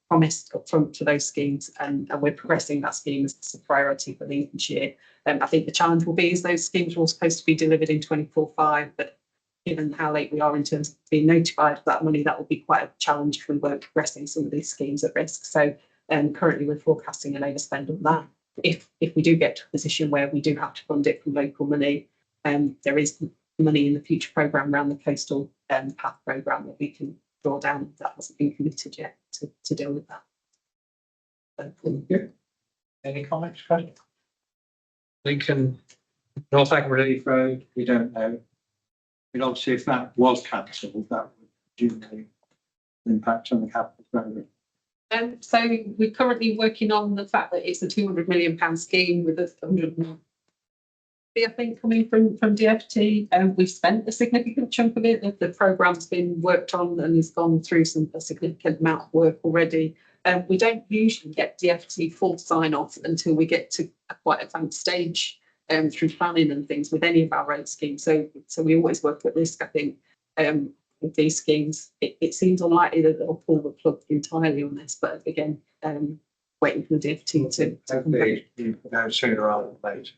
promised up front for those schemes, and we're progressing that scheme as a priority for Lincolnshire. I think the challenge will be is those schemes were all supposed to be delivered in 24/5, but given how late we are in terms of being notified of that money, that will be quite a challenge if we weren't progressing some of these schemes at risk. So currently we're forecasting an overspend on that. If we do get to a position where we do have to fund it from local money, there is money in the future programme around the coastal path programme that we can draw down. That hasn't been committed yet to deal with that. Thank you. Any comments, Craig? Lincoln, North Agton Relief Road, we don't know. But obviously, if that was cancelled, that would presumably impact on the capital program. So we're currently working on the fact that it's a £200 million scheme with 100, I think, coming from DFT. We've spent a significant chunk of it. The programme's been worked on and has gone through a significant amount of work already. We don't usually get DFT full sign off until we get to a quite advanced stage through planning and things with any of our road schemes. So we always work at risk, I think, with these schemes. It seems unlikely that they'll pull the plug entirely on this, but again, waiting for the DFT to come back. You know, sooner rather than later.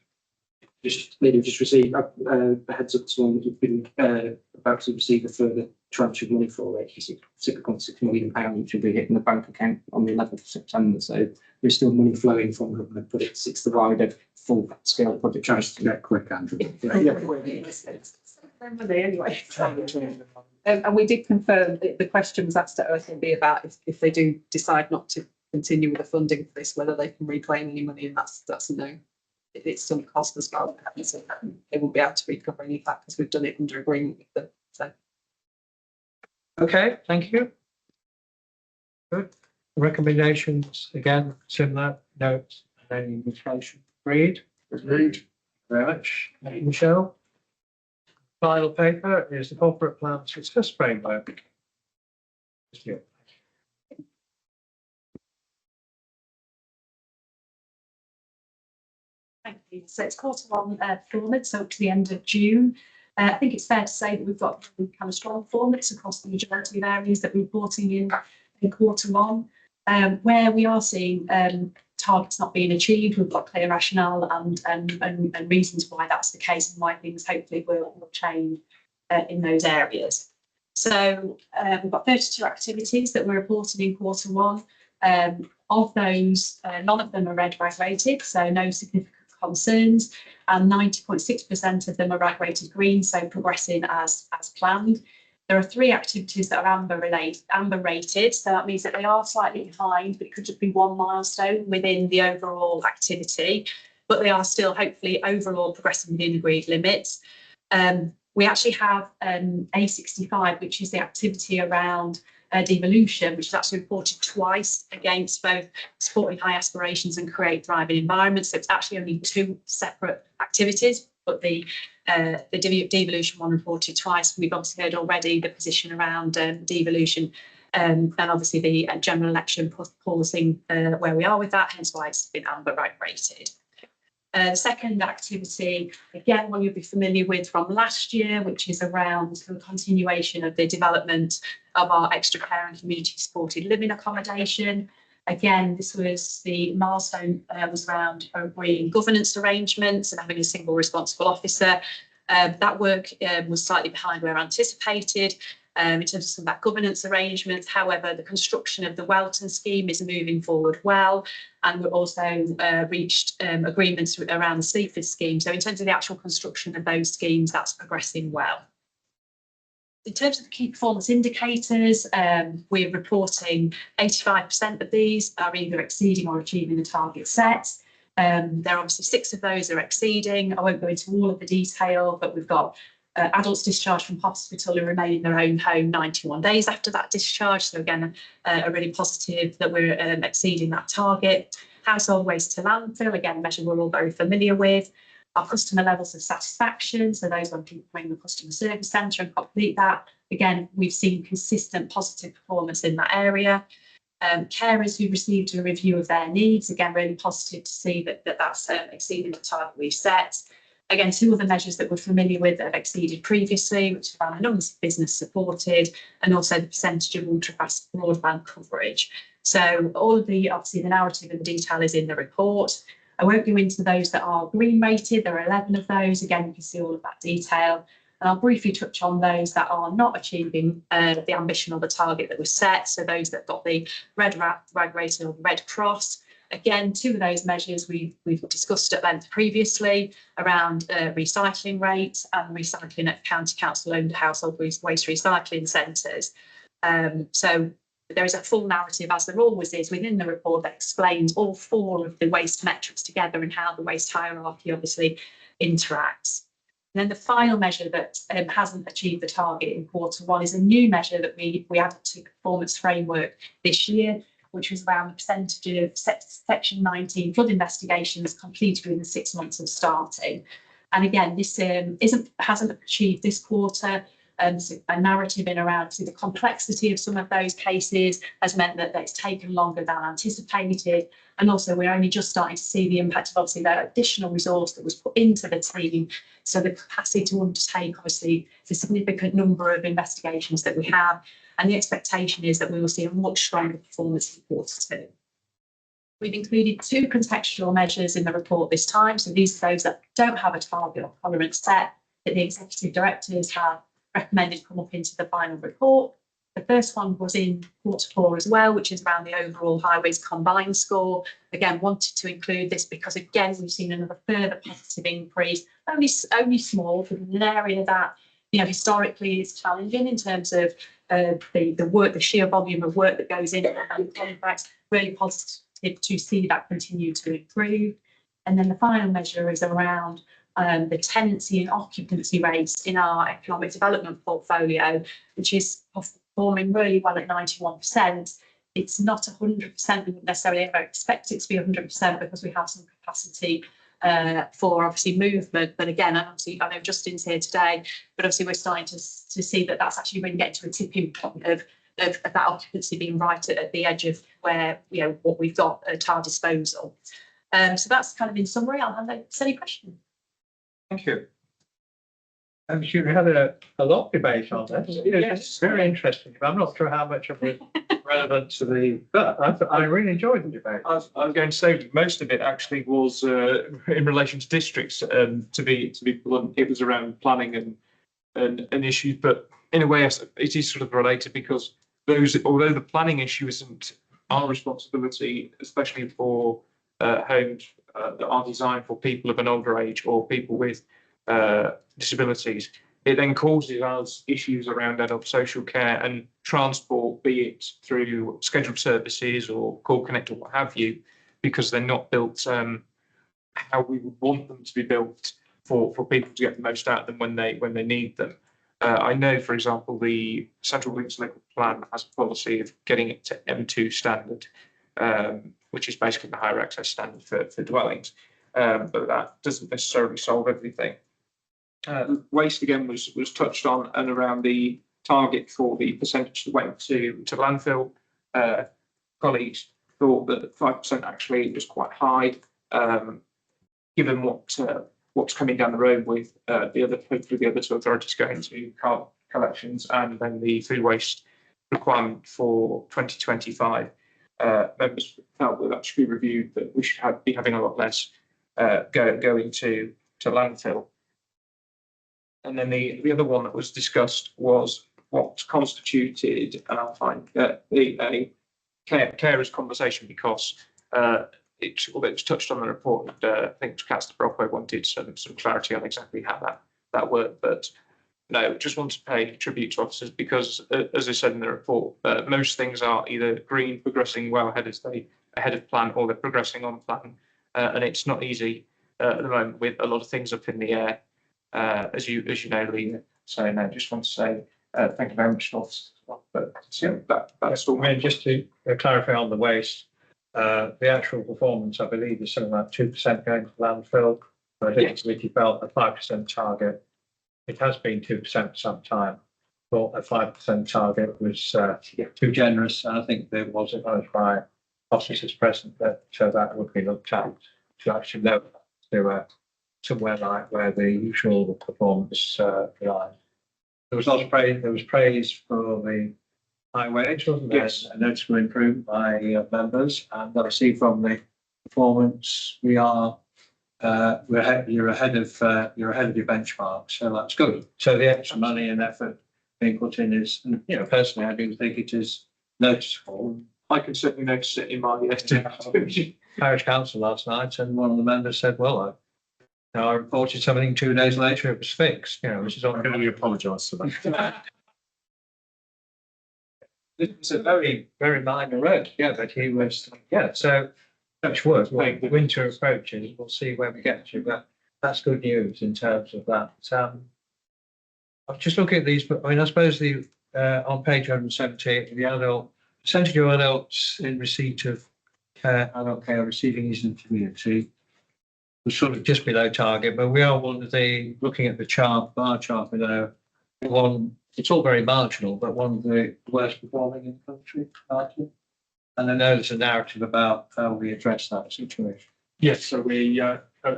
Just received a heads up this morning. We've been about to receive a further tranche of money for it. £6.6 million, which will be hitting the bank account on the 11th of September. So there's still money flowing from government, but it's the wider full scale project. Tries to get quick, Andrew. Anyway. And we did confirm that the question was asked at OSNB about if they do decide not to continue with the funding for this, whether they can reclaim any money, and that's a no. It's some cost as well. So they won't be able to recover any of that because we've done it under agreement with them. So. Okay, thank you. Good. Recommendations, again, similar notes and any inflation. Agreed? Agreed. Very much. Thank you, Michelle. Final paper is the corporate plan success framework. Thank you. So it's Q1 performance, so up to the end of June. I think it's fair to say that we've got really kind of strong performance across the majority of areas that we're reporting in Q1. Where we are seeing targets not being achieved, we've got clear rationale and reasons why that's the case and why things hopefully will change in those areas. So we've got 32 activities that we're reporting in Q1. Of those, none of them are red rated, so no significant concerns, and 90.6% of them are rag rated green, so progressing as planned. There are 3 activities that are amber rated, so that means that they are slightly behind, but it could just be one milestone within the overall activity, but they are still hopefully overall progressing within agreed limits. We actually have A65, which is the activity around devolution, which is actually reported twice against both supporting high aspirations and create thriving environments. So it's actually only 2 separate activities, but the devolution one reported twice. We've obviously heard already the position around devolution and obviously the general election pausing where we are with that, hence why it's been amber rated. The second activity, again, one you'll be familiar with from last year, which is around the continuation of the development of our extra care and community supported living accommodation. Again, this was the milestone was around agreeing governance arrangements and having a single responsible officer. That work was slightly behind where anticipated in terms of some of that governance arrangements. However, the construction of the Welton scheme is moving forward well, and we've also reached agreements around the Sleaford scheme. So in terms of the actual construction of those schemes, that's progressing well. In terms of the key performance indicators, we're reporting 85% of these are either exceeding or achieving the target set. There are obviously 6 of those are exceeding. I won't go into all of the detail, but we've got adults discharged from hospital who remain in their own home 91 days after that discharge. So again, a really positive that we're exceeding that target. Household waste to landfill, again, a measure we're all very familiar with. Our customer levels of satisfaction, so those when people bring the customer service centre and complete that, again, we've seen consistent positive performance in that area. Carers who received a review of their needs, again, really positive to see that's exceeding the target we've set. Again, 2 other measures that we're familiar with that have exceeded previously, which is around the numbers of business supported and also the percentage of ultra-fast broadband coverage. So all of the, obviously the narrative and the detail is in the report. I won't go into those that are green rated. There are 11 of those. Again, you can see all of that detail. And I'll briefly touch on those that are not achieving the ambition or the target that was set. So those that got the red rag rating or the red cross. Again, 2 of those measures we've discussed at length previously around recycling rates and recycling at county council owned household waste recycling centres. So there is a full narrative, as there always is, within the report that explains all 4 of the waste metrics together and how the waste hierarchy obviously interacts. And then the final measure that hasn't achieved the target in Q1 is a new measure that we added to the performance framework this year, which was around the percentage of Section 19 flood investigations completed within 6 months of starting. And again, this hasn't achieved this quarter. A narrative in around the complexity of some of those cases has meant that it's taken longer than anticipated. And also we're only just starting to see the impact of obviously that additional resource that was put into the team. So the capacity to undertake obviously the significant number of investigations that we have. And the expectation is that we will see a much stronger performance in Q2. We've included 2 contextual measures in the report this time. So these are those that don't have a target or tolerance set that the executive directors have recommended come up into the final report. The first one was in Q4 as well, which is around the overall highways combined score. Again, wanted to include this because again, we've seen another further positive increase, only small, but in an area that historically is challenging in terms of the work, the sheer volume of work that goes in and contracts. Really positive to see that continue to improve. And then the final measure is around the tenancy and occupancy rates in our economic development portfolio, which is performing really well at 91%. It's not 100%. We wouldn't necessarily ever expect it to be 100% because we have some capacity for obviously movement. But again, obviously, I know Justin's here today, but obviously we're starting to see that that's actually really getting to a tipping point of that occupancy being right at the edge of where what we've got at our disposal. So that's kind of in summary. I'll hand over to any questions. Thank you. And you had a lot of debate on this. It's very interesting. I'm not sure how much of it relevant to the, but I really enjoyed the debate. I was going to say most of it actually was in relation to districts. To be blunt, it was around planning and issues, but in a way it is sort of related because although the planning issue isn't our responsibility, especially for homes that are designed for people of an older age or people with disabilities, it then causes us issues around adult social care and transport, be it through scheduled services or Call Connect or what have you, because they're not built how we would want them to be built for people to get the most out of them when they need them. I know, for example, the Central Links Local Plan has a policy of getting it to M2 standard, which is basically the higher access standard for dwellings, but that doesn't necessarily solve everything. Waste again was touched on, and around the target for the percentage that went to landfill. Colleagues thought that 5% actually was quite high, given what's coming down the road with the other two authorities going to carbon collections and then the food waste requirement for 2025. Members felt that should be reviewed, that we should be having a lot less going to landfill. And then the other one that was discussed was what constituted, and I'll find a carers conversation, because although it was touched on the report, I think Councillor Brockway wanted some clarity on exactly how that worked. But no, just want to pay tribute to officers because, as I said in the report, most things are either green, progressing well ahead of plan, or they're progressing on plan, and it's not easy at the moment with a lot of things up in the air. As you know, Lee. So no, just want to say thank you very much to officers. But yeah, that's all. I mean, just to clarify on the waste, the actual performance, I believe, is something like 2% going to landfill. But I think the committee felt a 5% target. It has been 2% for some time. But a 5% target was too generous. And I think there was acknowledged by officers present that that would be looked at to actually know to somewhere like where the usual performance lies. There was lots of praise. There was praise for the high wage, wasn't there? Yes. A noticeable improvement by members, and I see from the performance we are you're ahead of your benchmark, so that's good. So the extra money and effort being put in is, personally, I do think it is noticeable. I can certainly notice it in my Parish Council last night, and one of the members said, "Well, I reported something 2 days later, it was fixed." Which is all. Can we apologise for that? It's a very, very minor road, but he was, so much work. When the winter approaches, we'll see where we get to, but that's good news in terms of that. I'm just looking at these, but I suppose on page 170, the percentage of adults in receipt of adult care receiving these in the community was sort of just below target, but we are looking at the bar chart below, it's all very marginal, but one of the worst performing in the country, largely. And I know there's a narrative about how we address that situation. Yes, so we are, as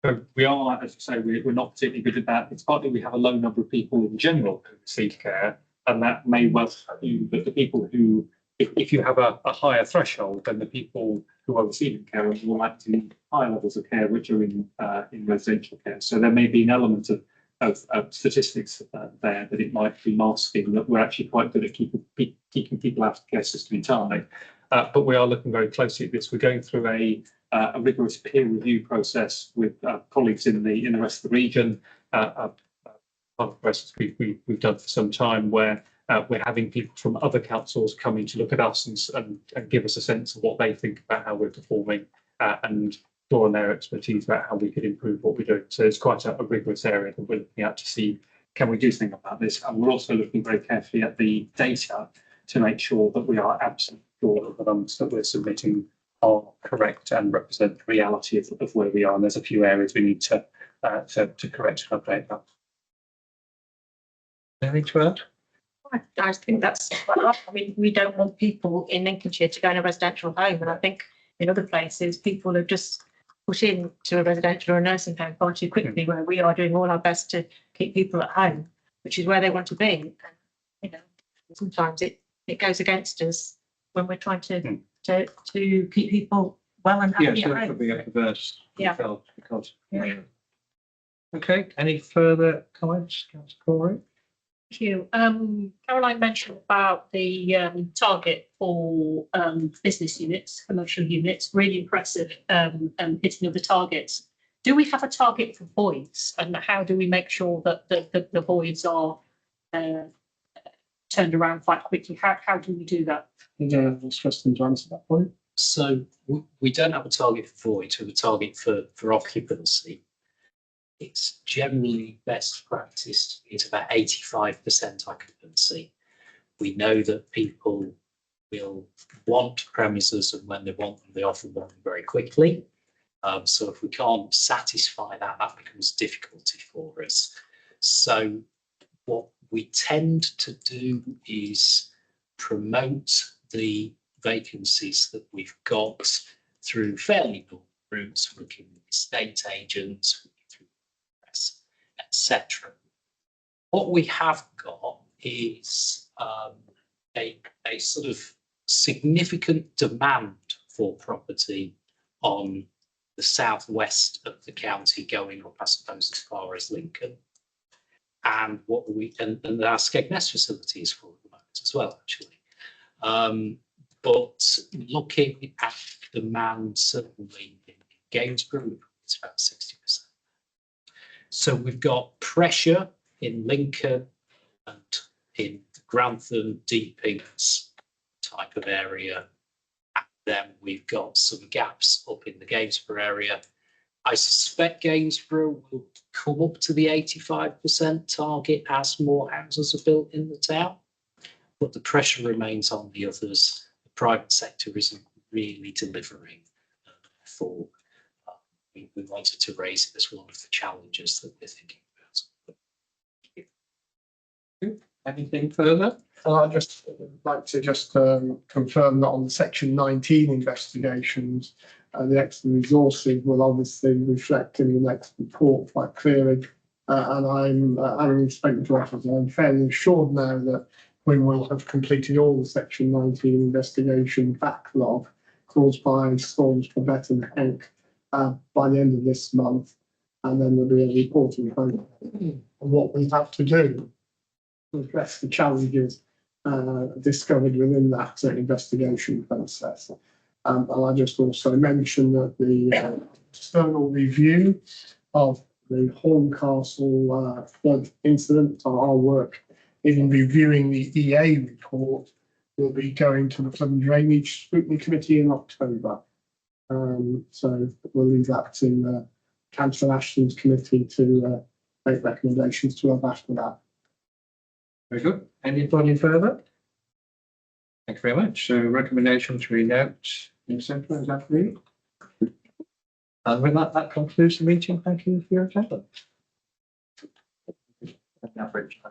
I say, we're not particularly good at that. It's partly we have a low number of people in general who receive care, and that may well tell you that the people who, if you have a higher threshold, then the people who are receiving care are more likely to need higher levels of care, which are in residential care. So there may be an element of statistics there that it might be masking that we're actually quite good at keeping people out of the care system entirely. But we are looking very closely at this. We're going through a rigorous peer review process with colleagues in the rest of the region. Part of the process we've done for some time, where we're having people from other councils coming to look at us and give us a sense of what they think about how we're performing and draw on their expertise about how we could improve what we're doing. So it's quite a rigorous area that we're looking at to see, can we do something about this? And we're also looking very carefully at the data to make sure that we are absolutely sure that the numbers that we're submitting are correct and represent the reality of where we are. And there's a few areas we need to correct and update that. Anything to add? I think that's quite right. I mean, we don't want people in Lincolnshire to go in a residential home, and I think in other places, people have just put in to a residential or a nursing home far too quickly, where we are doing all our best to keep people at home, which is where they want to be. And, you know, sometimes it goes against us when we're trying to keep people well and Yeah, happy so at it could home. be a perverse Yeah. result because. Yeah. Okay, any further comments, councillor Corey? Thank you. Caroline mentioned about the target for business units, commercial units, really impressive hitting of the targets. Do we have a target for voids, and how do we make sure that the voids are turned around quite quickly? How do we do that? It's Justin to answer that point. So we don't have a target for void, we have a target for occupancy. It's generally best practice to get about 85% occupancy. We know that people will want premises, and when they want them, they often want them very quickly. So if we can't satisfy that, that becomes a difficulty for us. So what we tend to do is promote the vacancies that we've got through fairly normal routes, working with estate agents, through press, etc. What we have got is a sort of significant demand for property on the southwest of the county, going up, I suppose, as far as Lincoln. And and our Skegness facilities for the moment as well, actually. But looking at demand, certainly in Gainsborough, it's about 60%. So we've got pressure in Lincoln and in Grantham, Deepings type of area. And then we've got some gaps up in the Gainsborough area. I suspect Gainsborough will come up to the 85% target as more houses are built in the town, but the pressure remains on the others. The private sector isn't really delivering. For we wanted to raise it as one of the challenges that we're thinking about. Anything further? I'd just like to confirm that on the Section 19 investigations, the extra resources will obviously reflect in the next report quite clearly. And I'm, having spoken to officers, I'm fairly assured now that we will have completed all the Section 19 investigation backlog caused by storms Babette and Hank by the end of this month. And then there'll be a reporting on what we have to do to address the challenges discovered within that investigation process. And I just also mentioned that the external review of the Horncastle flood incident, our work in reviewing the EA report, will be going to the Flood and Drainage Scrutiny Committee in October. So we'll leave that to Councillor Ashton's committee to make recommendations to us after that. Very good. Anybody further? Thank you very much. So recommendation to renote in centre, is that for you? And with that, that concludes the meeting. Thank you for your attendance. Average,